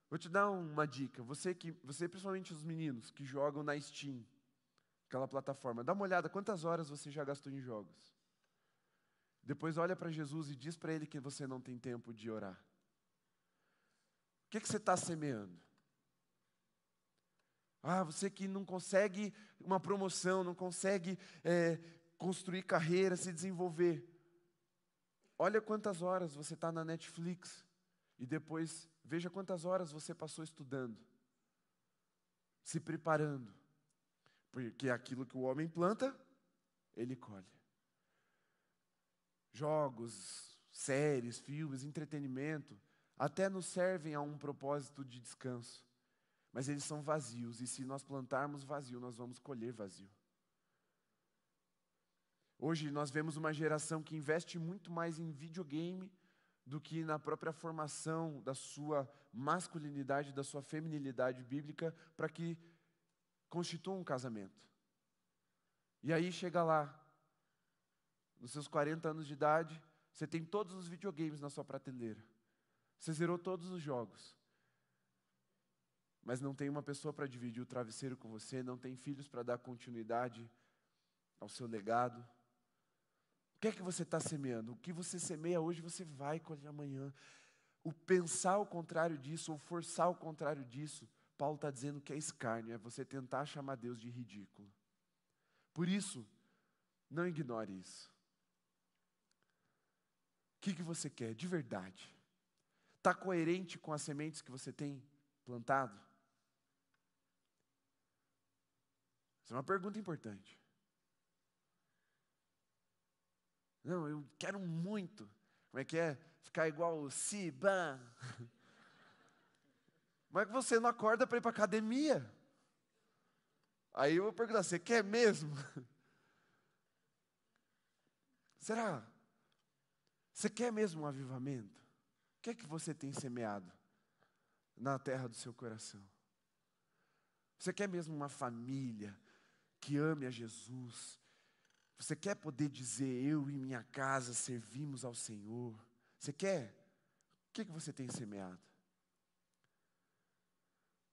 vou te dar uma dica. Você, principalmente os meninos que jogam na Steam, aquela plataforma, dá uma olhada quantas horas você já gastou em jogos. Depois olha para Jesus e diz para Ele que você não tem tempo de orar. O que você está semeando? Ah, você que não consegue uma promoção, não consegue construir carreira, se desenvolver. Olha quantas horas você está na Netflix e depois veja quantas horas você passou estudando, se preparando. Porque aquilo que o homem planta, ele colhe. Jogos, séries, filmes, entretenimento, até nos servem a um propósito de descanso. Mas eles são vazios, e se nós plantarmos vazio, nós vamos colher vazio. Hoje nós vemos uma geração que investe muito mais em videogame do que na própria formação da sua masculinidade, da sua feminilidade bíblica, para que constitua um casamento. E aí chega lá, nos seus 40 anos de idade, você tem todos os videogames na sua prateleira. Você zerou todos os jogos. Mas não tem uma pessoa para dividir o travesseiro com você, não tem filhos para dar continuidade ao seu legado. O que é que você está semeando? O que você semeia hoje, você vai colher amanhã. O pensar o contrário disso, ou forçar o contrário disso, Paulo está dizendo que é escárnio, é você tentar chamar Deus de ridículo. Por isso, não ignore isso. O que você quer de verdade? Está coerente com as sementes que você tem plantado? Essa é uma pergunta importante. Não, eu quero muito. Como é que é? Ficar igual o Siban. Mas você não acorda para ir para a academia. Aí eu vou perguntar, você quer mesmo? Será? Você quer mesmo um avivamento? O que é que você tem semeado na terra do seu coração? Você quer mesmo uma família que ame a Jesus? Você quer poder dizer, eu e minha casa servimos ao Senhor? Você quer? O que é que você tem semeado?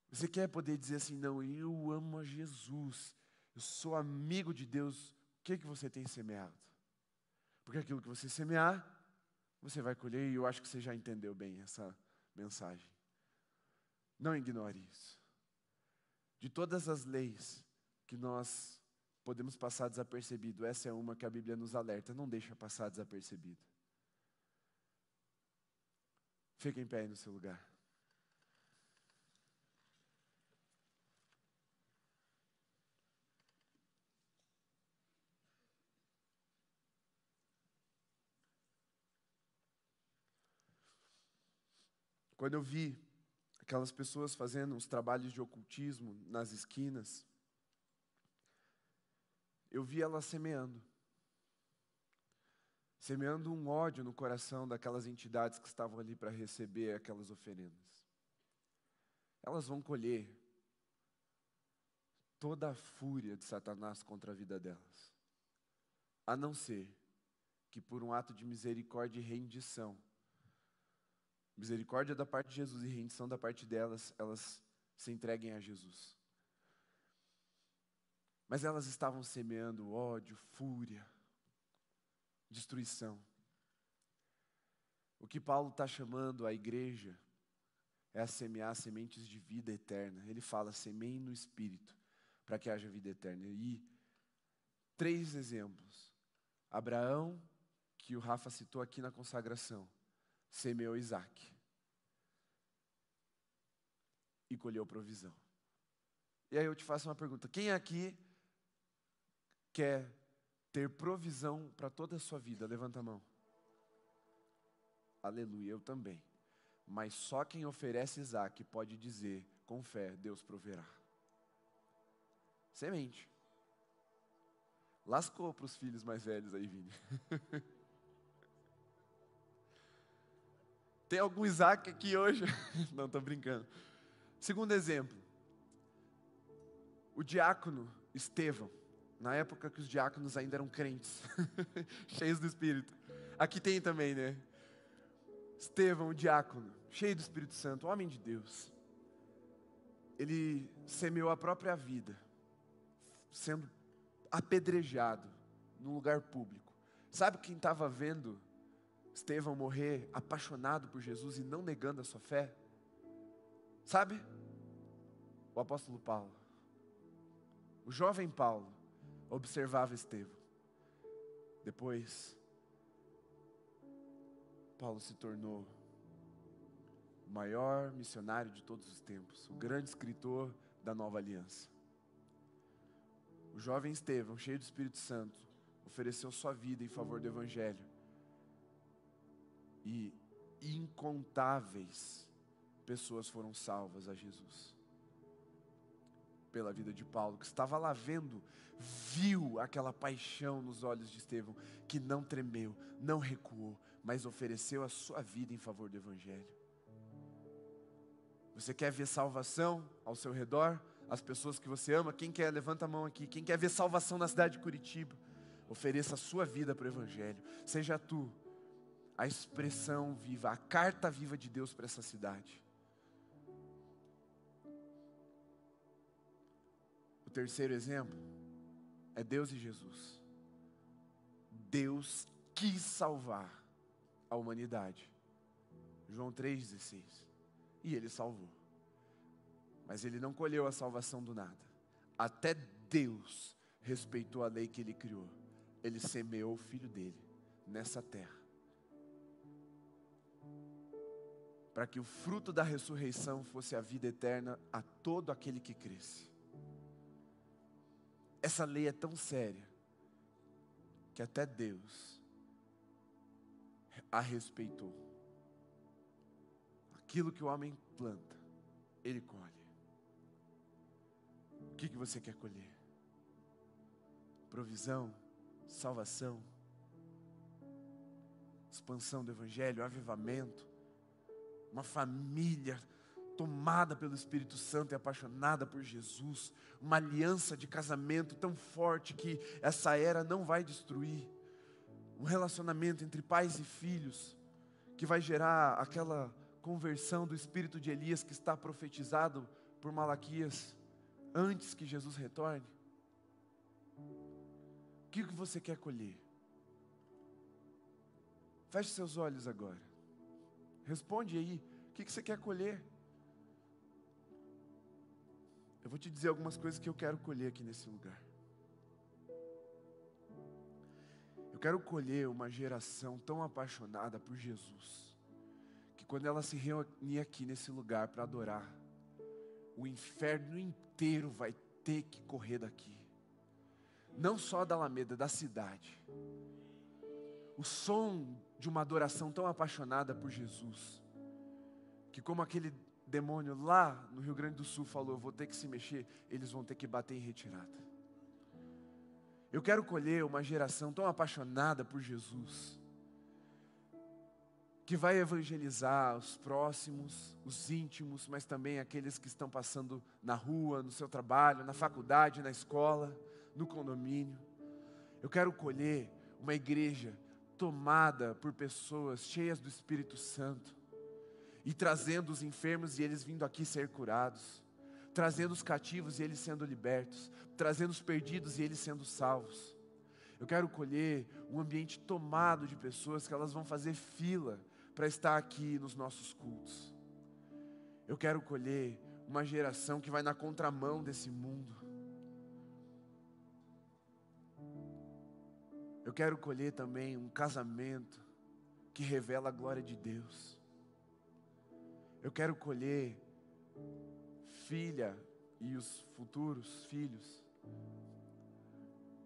Você quer poder dizer assim, não, eu amo a Jesus, eu sou amigo de Deus, o que é que você tem semeado? Porque aquilo que você semear, você vai colher, e eu acho que você já entendeu bem essa mensagem. Não ignore isso. De todas as leis que nós podemos passar desapercebido, essa é uma que a Bíblia nos alerta, não deixa passar desapercebido. Fica em pé aí no seu lugar. Quando eu vi aquelas pessoas fazendo os trabalhos de ocultismo nas esquinas, eu vi elas semeando um ódio no coração daquelas entidades que estavam ali para receber aquelas oferendas. Elas vão colher toda a fúria de Satanás contra a vida delas, a não ser que por um ato de misericórdia e rendição, misericórdia da parte de Jesus e rendição da parte delas, elas se entreguem a Jesus. Mas elas estavam semeando ódio, fúria, destruição. O que Paulo está chamando a igreja é a semear sementes de vida eterna. Ele fala, semeiem no Espírito, para que haja vida eterna. E 3 exemplos. Abraão, que o Rafa citou aqui na consagração, semeou Isaac e colheu provisão. E aí eu te faço uma pergunta, quem aqui quer ter provisão para toda a sua vida? Levanta a mão. Aleluia, eu também. Mas só quem oferece Isaac pode dizer, com fé, Deus proverá. Semente. Lascou para os filhos mais velhos aí, Vini. Tem algum Isaac aqui hoje? Não, estou brincando. Segundo exemplo. O diácono Estevão. Na época que os diáconos ainda eram crentes. Cheios do Espírito. Aqui tem também, né? Estevão, o diácono. Cheio do Espírito Santo. Homem de Deus. Ele semeou a própria vida. Sendo apedrejado num lugar público. Sabe quem estava vendo Estevão morrer apaixonado por Jesus e não negando a sua fé? Sabe? O apóstolo Paulo. O jovem Paulo observava Estevão. Depois, Paulo se tornou o maior missionário de todos os tempos, o grande escritor da nova aliança. O jovem Estevão, cheio do Espírito Santo, ofereceu sua vida em favor do Evangelho. E incontáveis pessoas foram salvas a Jesus. Pela vida de Paulo, que estava lá vendo, viu aquela paixão nos olhos de Estevão, que não tremeu, não recuou, mas ofereceu a sua vida em favor do Evangelho. Você quer ver salvação ao seu redor? As pessoas que você ama, quem quer? Levanta a mão aqui. Quem quer ver salvação na cidade de Curitiba? Ofereça a sua vida para o Evangelho. Seja tu a expressão viva, a carta viva de Deus para essa cidade. O terceiro exemplo é Deus e Jesus. Deus quis salvar a humanidade. João 3,16. E ele salvou. Mas ele não colheu a salvação do nada. Até Deus respeitou a lei que ele criou. Ele semeou o filho dele nessa terra, para que o fruto da ressurreição fosse a vida eterna a todo aquele que cresce. Essa lei é tão séria que até Deus a respeitou. Aquilo que o homem planta, ele colhe. O que você quer colher? Provisão, salvação, expansão do evangelho, avivamento, uma família tomada pelo Espírito Santo e apaixonada por Jesus, uma aliança de casamento tão forte que essa era não vai destruir, um relacionamento entre pais e filhos que vai gerar aquela conversão do espírito de Elias que está profetizado por Malaquias antes que Jesus retorne. O que você quer colher? Feche seus olhos agora. Responde aí, o que você quer colher? Eu vou te dizer algumas coisas que eu quero colher aqui nesse lugar. Eu quero colher uma geração tão apaixonada por Jesus, que quando ela se reunir aqui nesse lugar para adorar, o inferno inteiro vai ter que correr daqui. Não só da Alameda, da cidade. O som de uma adoração tão apaixonada por Jesus, que como aquele demônio lá no Rio Grande do Sul falou, eu vou ter que se mexer, eles vão ter que bater em retirada. Eu quero colher uma geração tão apaixonada por Jesus, que vai evangelizar os próximos, os íntimos, mas também aqueles que estão passando na rua, no seu trabalho, na faculdade, na escola, no condomínio. Eu quero colher uma igreja tomada por pessoas cheias do Espírito Santo, e trazendo os enfermos e eles vindo aqui ser curados, trazendo os cativos e eles sendo libertos, trazendo os perdidos e eles sendo salvos. Eu quero colher um ambiente tomado de pessoas que elas vão fazer fila para estar aqui nos nossos cultos. Eu quero colher uma geração que vai na contramão desse mundo. Eu quero colher também um casamento que revela a glória de Deus. Eu quero colher filha e os futuros filhos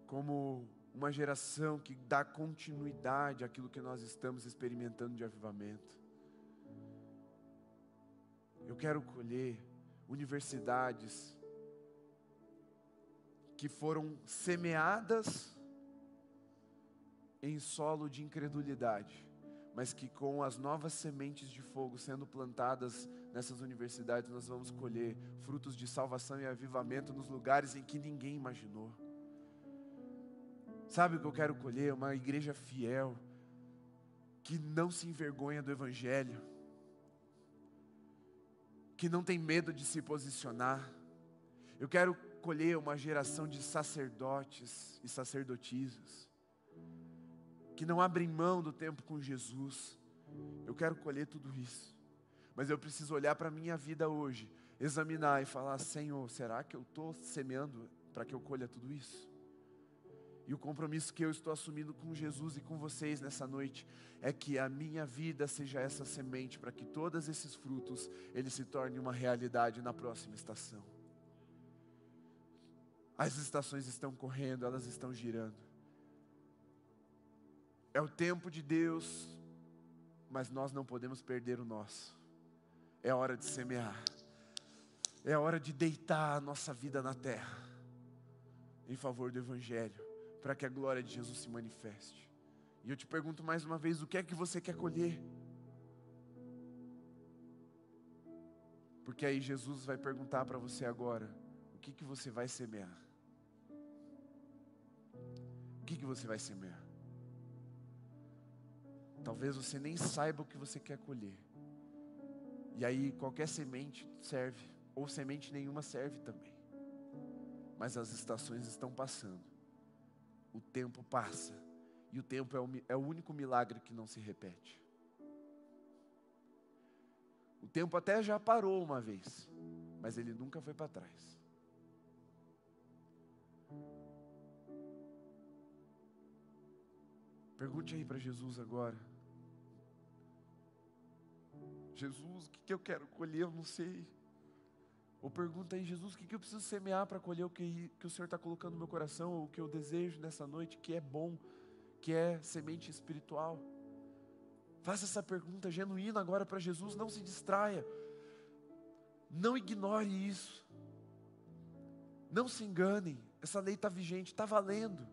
como uma geração que dá continuidade àquilo que nós estamos experimentando de avivamento. Eu quero colher universidades que foram semeadas em solo de incredulidade, mas que com as novas sementes de fogo sendo plantadas nessas universidades, nós vamos colher frutos de salvação e avivamento nos lugares em que ninguém imaginou. Sabe o que eu quero colher? Uma igreja fiel, que não se envergonha do Evangelho, que não tem medo de se posicionar. Eu quero colher uma geração de sacerdotes e sacerdotisas, que não abrem mão do tempo com Jesus. Eu quero colher tudo isso, mas eu preciso olhar para a minha vida hoje, examinar e falar, Senhor, será que eu estou semeando para que eu colha tudo isso? E o compromisso que eu estou assumindo com Jesus e com vocês nessa noite é que a minha vida seja essa semente para que todos esses frutos, eles se tornem uma realidade na próxima estação. As estações estão correndo, elas estão girando. É o tempo de Deus, mas nós não podemos perder o nosso. É hora de semear. É hora de deitar a nossa vida na terra em favor do Evangelho, para que a glória de Jesus se manifeste. E eu te pergunto mais uma vez, o que é que você quer colher? Porque aí Jesus vai perguntar para você agora, o que você vai semear? O que você vai semear? Talvez você nem saiba o que você quer colher. E aí qualquer semente serve, ou semente nenhuma serve também. Mas as estações estão passando. O tempo passa. E o tempo é o único milagre que não se repete. O tempo até já parou uma vez, mas ele nunca foi para trás. Pergunte aí para Jesus agora. Jesus, o que eu quero colher? Eu não sei. Ou pergunta aí, Jesus, o que eu preciso semear para colher o que o Senhor está colocando no meu coração, ou o que eu desejo nessa noite, que é bom, que é semente espiritual. Faça essa pergunta genuína agora para Jesus, não se distraia. Não ignore isso. Não se enganem, essa lei está vigente, está valendo.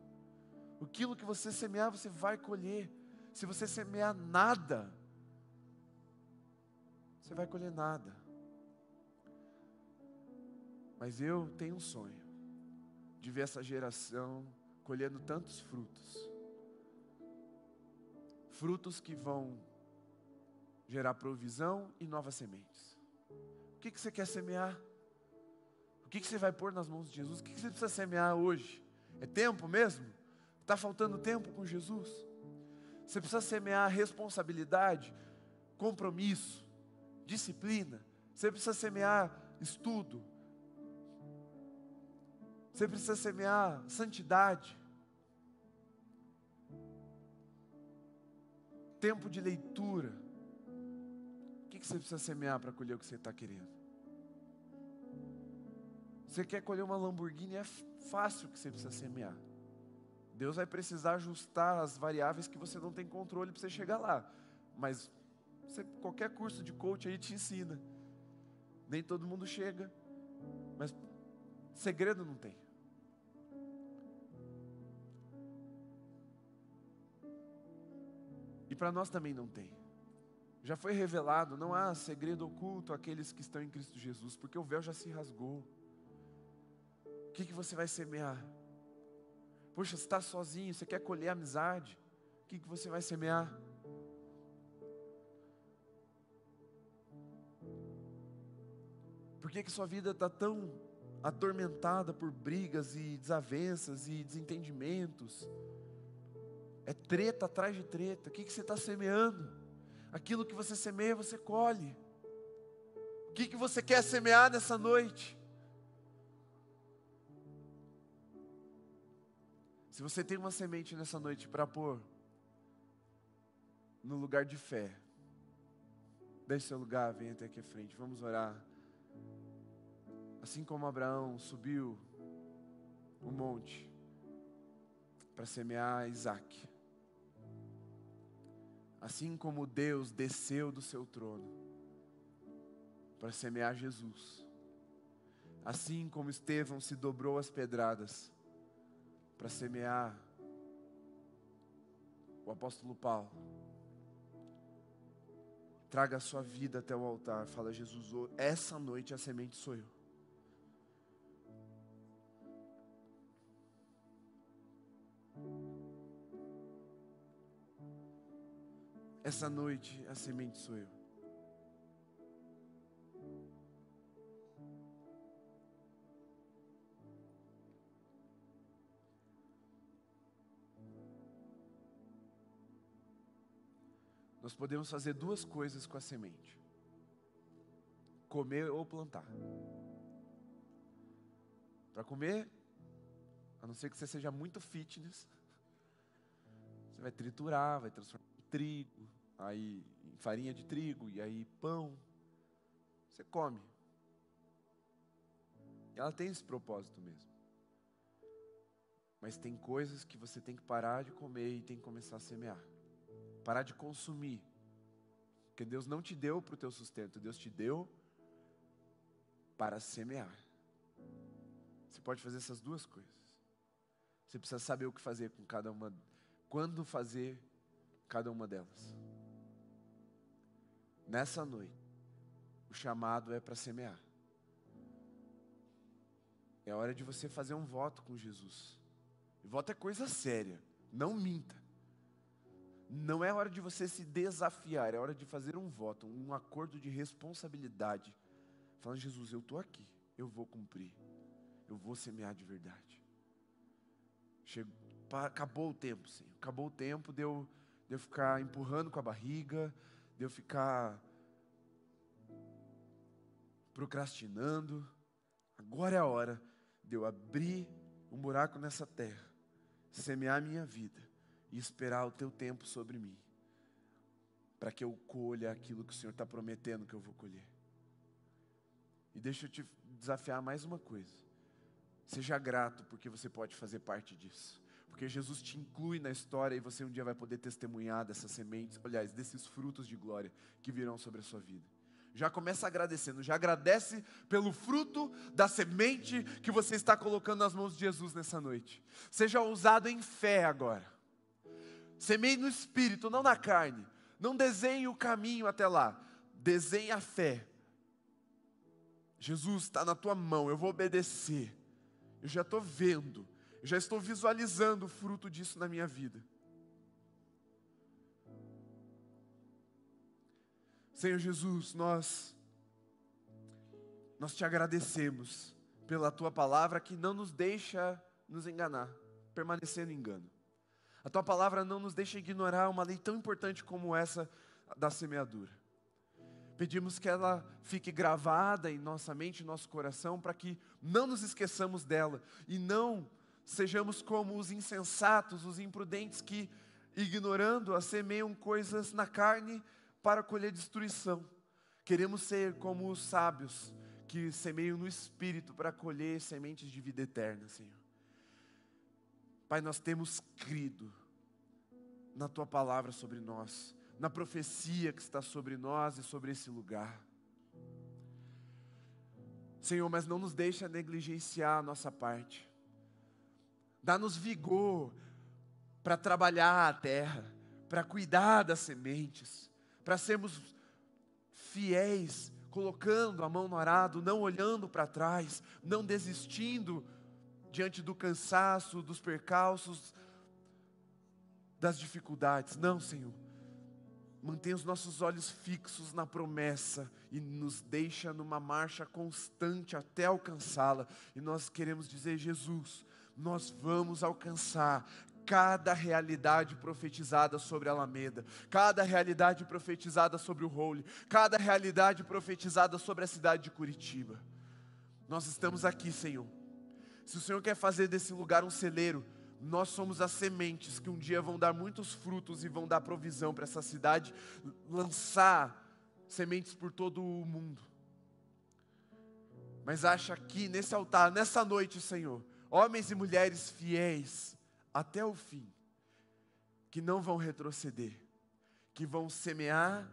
Aquilo que você semear, você vai colher. Se você semear nada, você vai colher nada. Mas eu tenho um sonho de ver essa geração colhendo tantos frutos. Frutos que vão gerar provisão e novas sementes. O que você quer semear? O que você vai pôr nas mãos de Jesus? O que você precisa semear hoje? É tempo mesmo? Está faltando tempo com Jesus? Você precisa semear responsabilidade, compromisso, disciplina. Você precisa semear estudo. Você precisa semear santidade. Tempo de leitura. O que você precisa semear para colher o que você está querendo? Você quer colher uma Lamborghini, é fácil o que você precisa semear. Deus vai precisar ajustar as variáveis que você não tem controle para você chegar lá. Mas qualquer curso de coach aí te ensina. Nem todo mundo chega. Mas segredo não tem. E para nós também não tem. Já foi revelado, não há segredo oculto àqueles que estão em Cristo Jesus, porque o véu já se rasgou. O que você vai semear? Poxa, você está sozinho, você quer colher amizade, o que você vai semear? Por que sua vida está tão atormentada por brigas e desavenças e desentendimentos? É treta atrás de treta. O que você está semeando? Aquilo que você semeia, você colhe. O que você quer semear nessa noite? Se você tem uma semente nessa noite para pôr no lugar de fé, deixe seu lugar, venha até aqui à frente, vamos orar. Assim como Abraão subiu o monte para semear Isaac, assim como Deus desceu do seu trono para semear Jesus, assim como Estevão se dobrou as pedradas para semear o apóstolo Paulo, traga a sua vida até o altar, fala: Jesus, essa noite a semente sou eu. Essa noite a semente sou eu. Nós podemos fazer duas coisas com a semente: comer ou plantar. Para comer, a não ser que você seja muito fitness, você vai triturar, vai transformar em trigo, aí em farinha de trigo, e aí pão. Você come. E ela tem esse propósito mesmo. Mas tem coisas que você tem que parar de comer e tem que começar a semear. Parar de consumir. Porque Deus não te deu para o teu sustento, Deus te deu para semear. Você pode fazer essas duas coisas. Você precisa saber o que fazer com cada uma, quando fazer cada uma delas. Nessa noite, o chamado é para semear. É hora de você fazer um voto com Jesus. E voto é coisa séria, não minta. Não é hora de você se desafiar, é hora de fazer um voto, um acordo de responsabilidade. Falando: Jesus, eu estou aqui, eu vou cumprir, eu vou semear de verdade. acabou o tempo, Senhor. Acabou o tempo de eu ficar empurrando com a barriga, de eu ficar procrastinando. Agora é a hora de eu abrir um buraco nessa terra, semear a minha vida e esperar o teu tempo sobre mim, para que eu colha aquilo que o Senhor está prometendo que eu vou colher. E deixa eu te desafiar mais uma coisa. Seja grato porque você pode fazer parte disso. Porque Jesus te inclui na história e você um dia vai poder testemunhar dessas sementes, aliás, desses frutos de glória que virão sobre a sua vida. Já começa agradecendo, já agradece pelo fruto da semente que você está colocando nas mãos de Jesus nessa noite. Seja ousado em fé agora. Semeie no Espírito, não na carne. Não desenhe o caminho até lá. Desenhe a fé. Jesus, está na tua mão, eu vou obedecer. Eu já estou vendo, eu já estou visualizando o fruto disso na minha vida. Senhor Jesus, nós te agradecemos pela tua palavra que não nos deixa nos enganar, permanecer no engano. A tua palavra não nos deixa ignorar uma lei tão importante como essa da semeadura. Pedimos que ela fique gravada em nossa mente, em nosso coração, para que não nos esqueçamos dela e não sejamos como os insensatos, os imprudentes que, ignorando-a, semeiam coisas na carne para colher destruição. Queremos ser como os sábios que semeiam no Espírito para colher sementes de vida eterna, Senhor. Pai, nós temos crido na tua palavra sobre nós, na profecia que está sobre nós e sobre esse lugar. Senhor, mas não nos deixa negligenciar a nossa parte. Dá-nos vigor para trabalhar a terra, para cuidar das sementes, para sermos fiéis, colocando a mão no arado, não olhando para trás, não desistindo diante do cansaço, dos percalços, das dificuldades. Não, Senhor. Mantenha os nossos olhos fixos na promessa e nos deixa numa marcha constante até alcançá-la. E nós queremos dizer, Jesus, nós vamos alcançar cada realidade profetizada sobre a Alameda, cada realidade profetizada sobre o Holy, cada realidade profetizada sobre a cidade de Curitiba. Nós estamos aqui, Senhor. Se o Senhor quer fazer desse lugar um celeiro, nós somos as sementes que um dia vão dar muitos frutos e vão dar provisão para essa cidade, lançar sementes por todo o mundo. Mas acha aqui nesse altar, nessa noite, Senhor, homens e mulheres fiéis até o fim, que não vão retroceder, que vão semear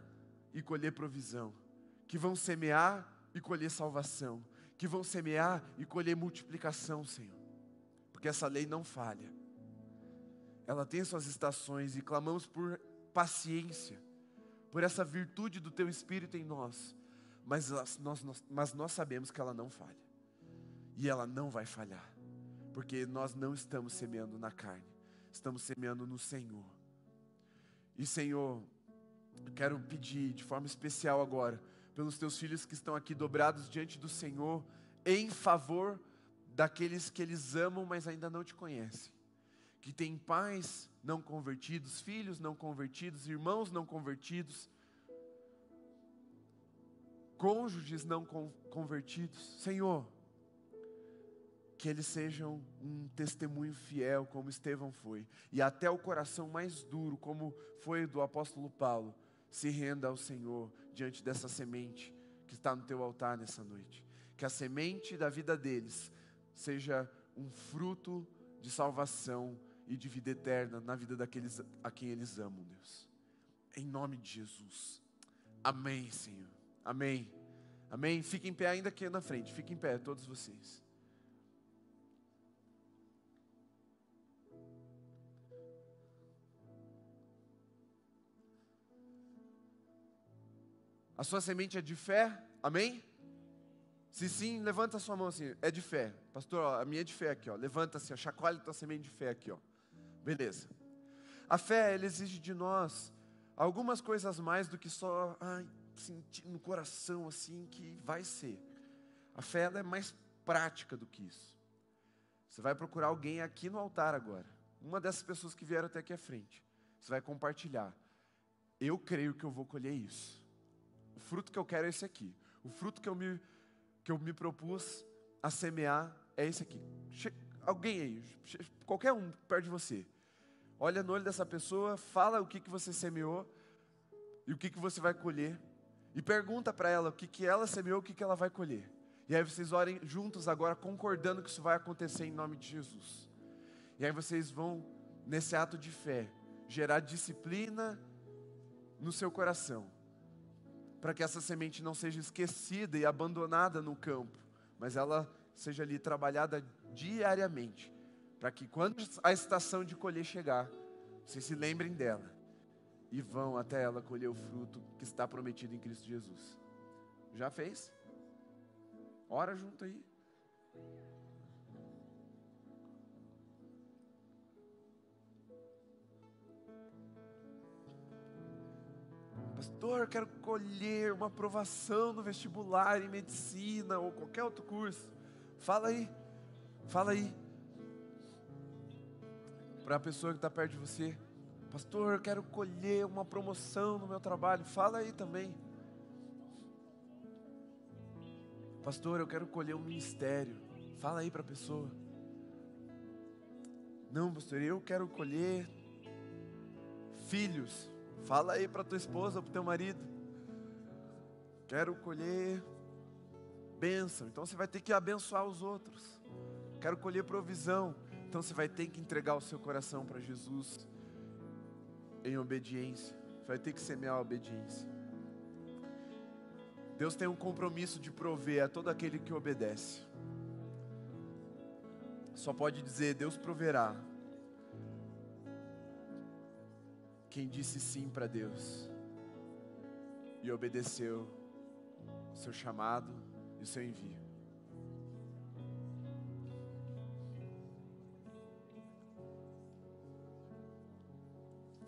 e colher provisão, que vão semear e colher salvação, que vão semear e colher multiplicação, Senhor. Porque essa lei não falha. Ela tem suas estações e clamamos por paciência, por essa virtude do Teu Espírito em nós. Mas nós sabemos que ela não falha. E ela não vai falhar. Porque nós não estamos semeando na carne. Estamos semeando no Senhor. E Senhor, eu quero pedir de forma especial agora, pelos Teus filhos que estão aqui dobrados diante do Senhor, em favor daqueles que eles amam, mas ainda não Te conhecem. Que tem pais não convertidos, filhos não convertidos, irmãos não convertidos, cônjuges não convertidos. Senhor, que eles sejam um testemunho fiel, como Estevão foi, e até o coração mais duro, como foi do apóstolo Paulo, se renda ao Senhor diante dessa semente que está no teu altar nessa noite. Que a semente da vida deles seja um fruto de salvação e de vida eterna na vida daqueles a quem eles amam, Deus. Em nome de Jesus. Amém, Senhor. Amém. Amém. Fiquem em pé ainda aqui na frente. Fiquem em pé, todos vocês. A sua semente é de fé? Amém? Se sim, levanta a sua mão assim. É de fé. Pastor, ó, a minha é de fé aqui, ó. Levanta assim, ó, chacoalha a tua semente de fé aqui, ó. Beleza. A fé, ela exige de nós algumas coisas mais do que só sentir no coração assim que vai ser. A fé, ela é mais prática do que isso. Você vai procurar alguém aqui no altar agora. uma dessas pessoas que vieram até aqui à frente, você vai compartilhar. Eu creio que eu vou colher isso. O fruto que eu quero é esse aqui. O fruto que eu me propus a semear é esse aqui. Alguém aí, qualquer um perto de você, olha no olho dessa pessoa, fala o que você semeou e o que você vai colher. E pergunta para ela o que ela semeou, o que ela vai colher. E aí vocês orem juntos agora, concordando que isso vai acontecer em nome de Jesus. E aí vocês vão, nesse ato de fé, gerar disciplina no seu coração, para que essa semente não seja esquecida e abandonada no campo, mas ela seja ali trabalhada diariamente, para que quando a estação de colher chegar, vocês se lembrem dela e vão até ela colher o fruto que está prometido em Cristo Jesus. Já fez? Ora junto aí. Pastor, eu quero colher uma aprovação no vestibular em medicina ou qualquer outro curso. Fala aí, fala aí. Para a pessoa que está perto de você. Pastor, eu quero colher uma promoção no meu trabalho. Fala aí também. Pastor, eu quero colher um ministério. Fala aí para a pessoa. Não, pastor, eu quero colher filhos. Fala aí para tua esposa ou para o teu marido. Quero colher bênção. Então você vai ter que abençoar os outros. Quero colher provisão. Então você vai ter que entregar o seu coração para Jesus em obediência. Você vai ter que semear a obediência. Deus tem um compromisso de prover a todo aquele que obedece. Só pode dizer, Deus proverá quem disse sim para Deus e obedeceu o seu chamado e o seu envio.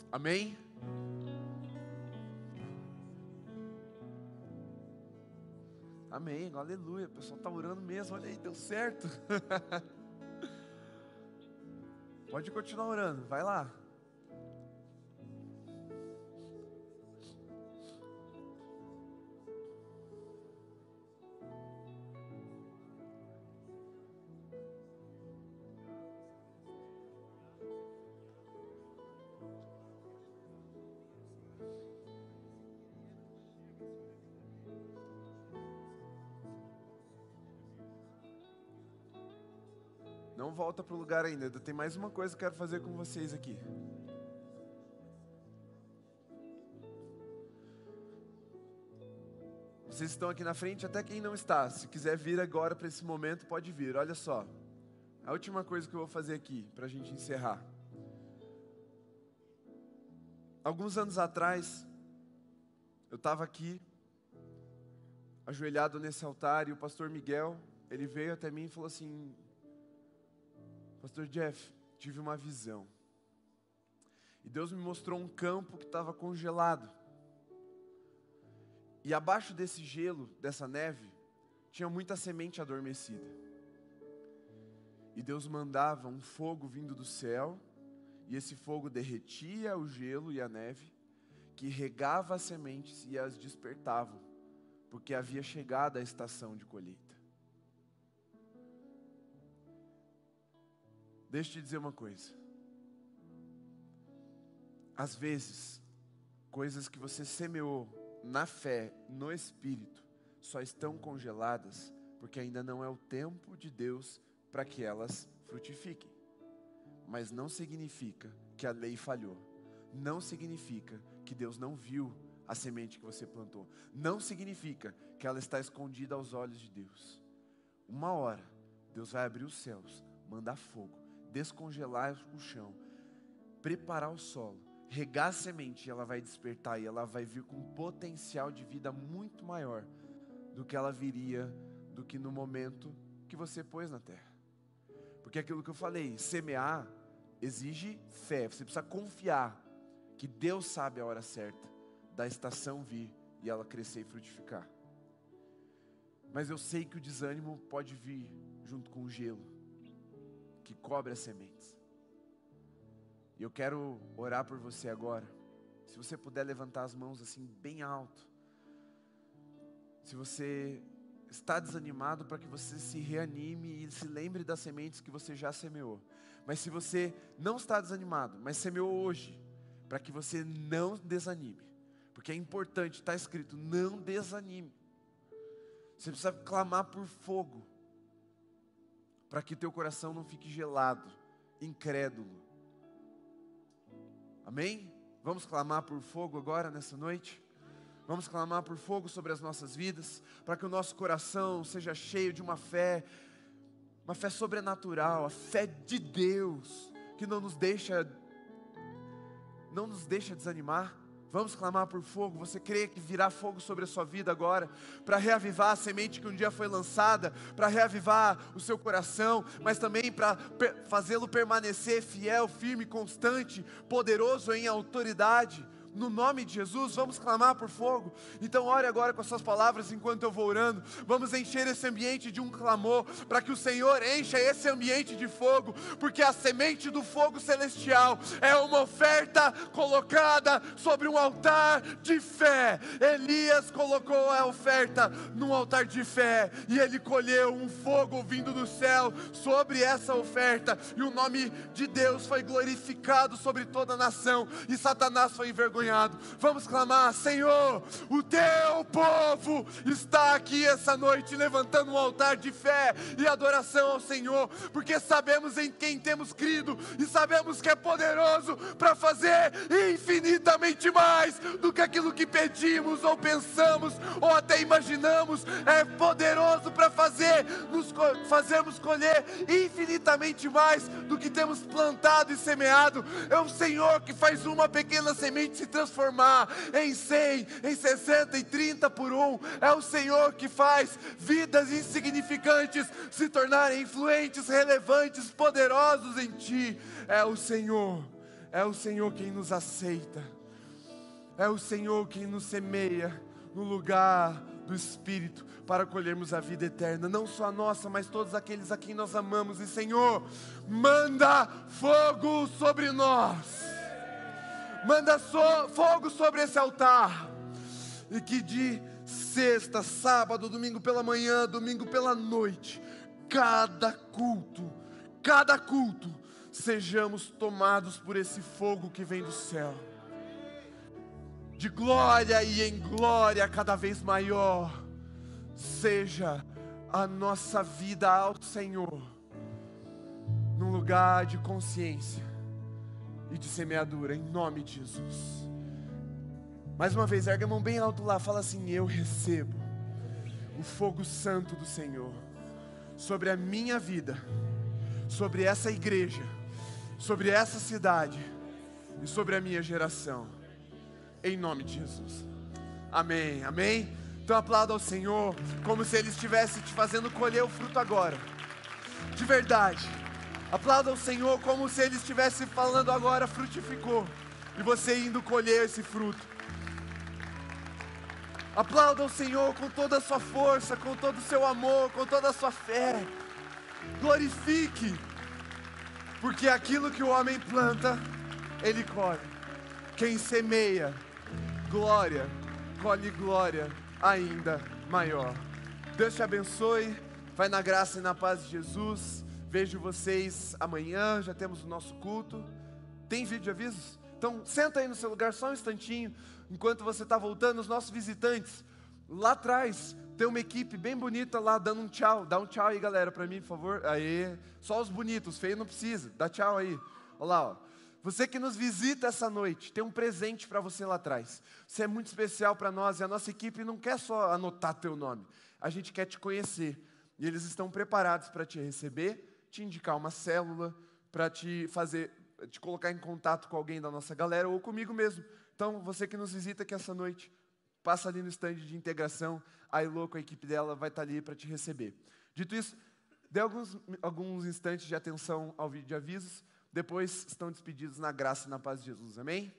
Amém? Amém, aleluia. O pessoal está orando mesmo, olha aí, deu certo. Pode continuar orando, vai lá. Não volta para o lugar ainda. Tem mais uma coisa que eu quero fazer com vocês aqui. Vocês estão aqui na frente, até quem não está. Se quiser vir agora para esse momento, pode vir. Olha só. A última coisa que eu vou fazer aqui, para a gente encerrar. Alguns anos atrás, eu estava aqui, ajoelhado nesse altar, e o pastor Miguel, ele veio até mim e falou assim: Pastor Jeff, tive uma visão. E Deus me mostrou um campo que estava congelado. E abaixo desse gelo, dessa neve, tinha muita semente adormecida. E Deus mandava um fogo vindo do céu, e esse fogo derretia o gelo e a neve, que regava as sementes e as despertavam, porque havia chegado a estação de colheita. Deixa eu te dizer uma coisa. Às vezes, coisas que você semeou na fé, no Espírito, só estão congeladas porque ainda não é o tempo de Deus para que elas frutifiquem. Mas não significa que a lei falhou. Não significa que Deus não viu a semente que você plantou. Não significa que ela está escondida aos olhos de Deus. Uma hora, Deus vai abrir os céus, mandar fogo, descongelar o chão, preparar o solo, regar a semente, e ela vai despertar, e ela vai vir com um potencial de vida muito maior do que ela viria, do que no momento que você pôs na terra. Porque aquilo que eu falei, semear exige fé. Você precisa confiar que Deus sabe a hora certa da estação vir e ela crescer e frutificar. Mas eu sei que o desânimo pode vir junto com o gelo que cobre as sementes. E eu quero orar por você agora. Se você puder levantar as mãos assim bem alto. Se você está desanimado, para que você se reanime e se lembre das sementes que você já semeou. Mas se você não está desanimado, mas semeou hoje, para que você não desanime. Porque é importante, está escrito, não desanime. Você precisa clamar por fogo, para que teu coração não fique gelado, incrédulo. Amém? Vamos clamar por fogo agora, nessa noite? Vamos clamar por fogo sobre as nossas vidas, para que o nosso coração seja cheio de uma fé sobrenatural, a fé de Deus, que não nos deixa desanimar. Vamos clamar por fogo. Você crê que virá fogo sobre a sua vida agora, para reavivar a semente que um dia foi lançada, para reavivar o seu coração, mas também para fazê-lo permanecer fiel, firme, constante, poderoso em autoridade. No nome de Jesus, vamos clamar por fogo. Então ore agora com as suas palavras enquanto eu vou orando. Vamos encher esse ambiente de um clamor, para que o Senhor encha esse ambiente de fogo, porque a semente do fogo celestial é uma oferta colocada sobre um altar de fé. Elias colocou a oferta num altar de fé, e ele colheu um fogo vindo do céu sobre essa oferta, e o nome de Deus foi glorificado sobre toda a nação, e Satanás foi envergonhado. Vamos clamar: Senhor, o teu povo está aqui essa noite levantando um altar de fé e adoração ao Senhor, porque sabemos em quem temos crido e sabemos que é poderoso para fazer infinitamente mais do que aquilo que pedimos ou pensamos ou até imaginamos. É poderoso para fazermos colher infinitamente mais do que temos plantado e semeado. É o Senhor que faz uma pequena semente se transformar em 100, em 60 e 30 por um. É o Senhor que faz vidas insignificantes se tornarem influentes, relevantes, poderosos em Ti. É o Senhor quem nos aceita. É o Senhor quem nos semeia no lugar do Espírito, para colhermos a vida eterna, não só a nossa, mas todos aqueles a quem nós amamos. E Senhor, manda fogo sobre nós. Manda fogo sobre esse altar, e que de sexta, sábado, domingo pela manhã, domingo pela noite, cada culto, sejamos tomados por esse fogo que vem do céu, de glória e em glória cada vez maior. Seja a nossa vida ao Senhor, num lugar de consciência e de semeadura, em nome de Jesus. Mais uma vez, ergue a mão bem alto lá, fala assim: eu recebo o fogo santo do Senhor sobre a minha vida, sobre essa igreja, sobre essa cidade e sobre a minha geração, em nome de Jesus. Amém, amém? Então aplauda ao Senhor, como se Ele estivesse te fazendo colher o fruto agora, de verdade. Aplauda ao Senhor como se Ele estivesse falando agora: frutificou, e você indo colher esse fruto. Aplauda ao Senhor com toda a sua força, com todo o seu amor, com toda a sua fé. Glorifique, porque aquilo que o homem planta, ele colhe. Quem semeia glória, colhe glória ainda maior. Deus te abençoe, vai na graça e na paz de Jesus. Vejo vocês amanhã, já temos o nosso culto. Tem vídeo de avisos? Então senta aí no seu lugar só um instantinho, enquanto você está voltando. Os nossos visitantes, lá atrás, tem uma equipe bem bonita lá dando um tchau. Dá um tchau aí, galera, para mim, por favor. Aê, só os bonitos, feio não precisa, dá tchau aí. Olha lá, ó. Você que nos visita essa noite, tem um presente para você lá atrás. Você é muito especial para nós, e a nossa equipe não quer só anotar teu nome, a gente quer te conhecer. E eles estão preparados para te receber, te indicar uma célula, para te colocar em contato com alguém da nossa galera ou comigo mesmo. Então, você que nos visita aqui essa noite, passa ali no stand de integração, a Elô com a equipe dela vai estar ali para te receber. Dito isso, dê alguns instantes de atenção ao vídeo de avisos, depois estão despedidos na graça e na paz de Jesus, amém?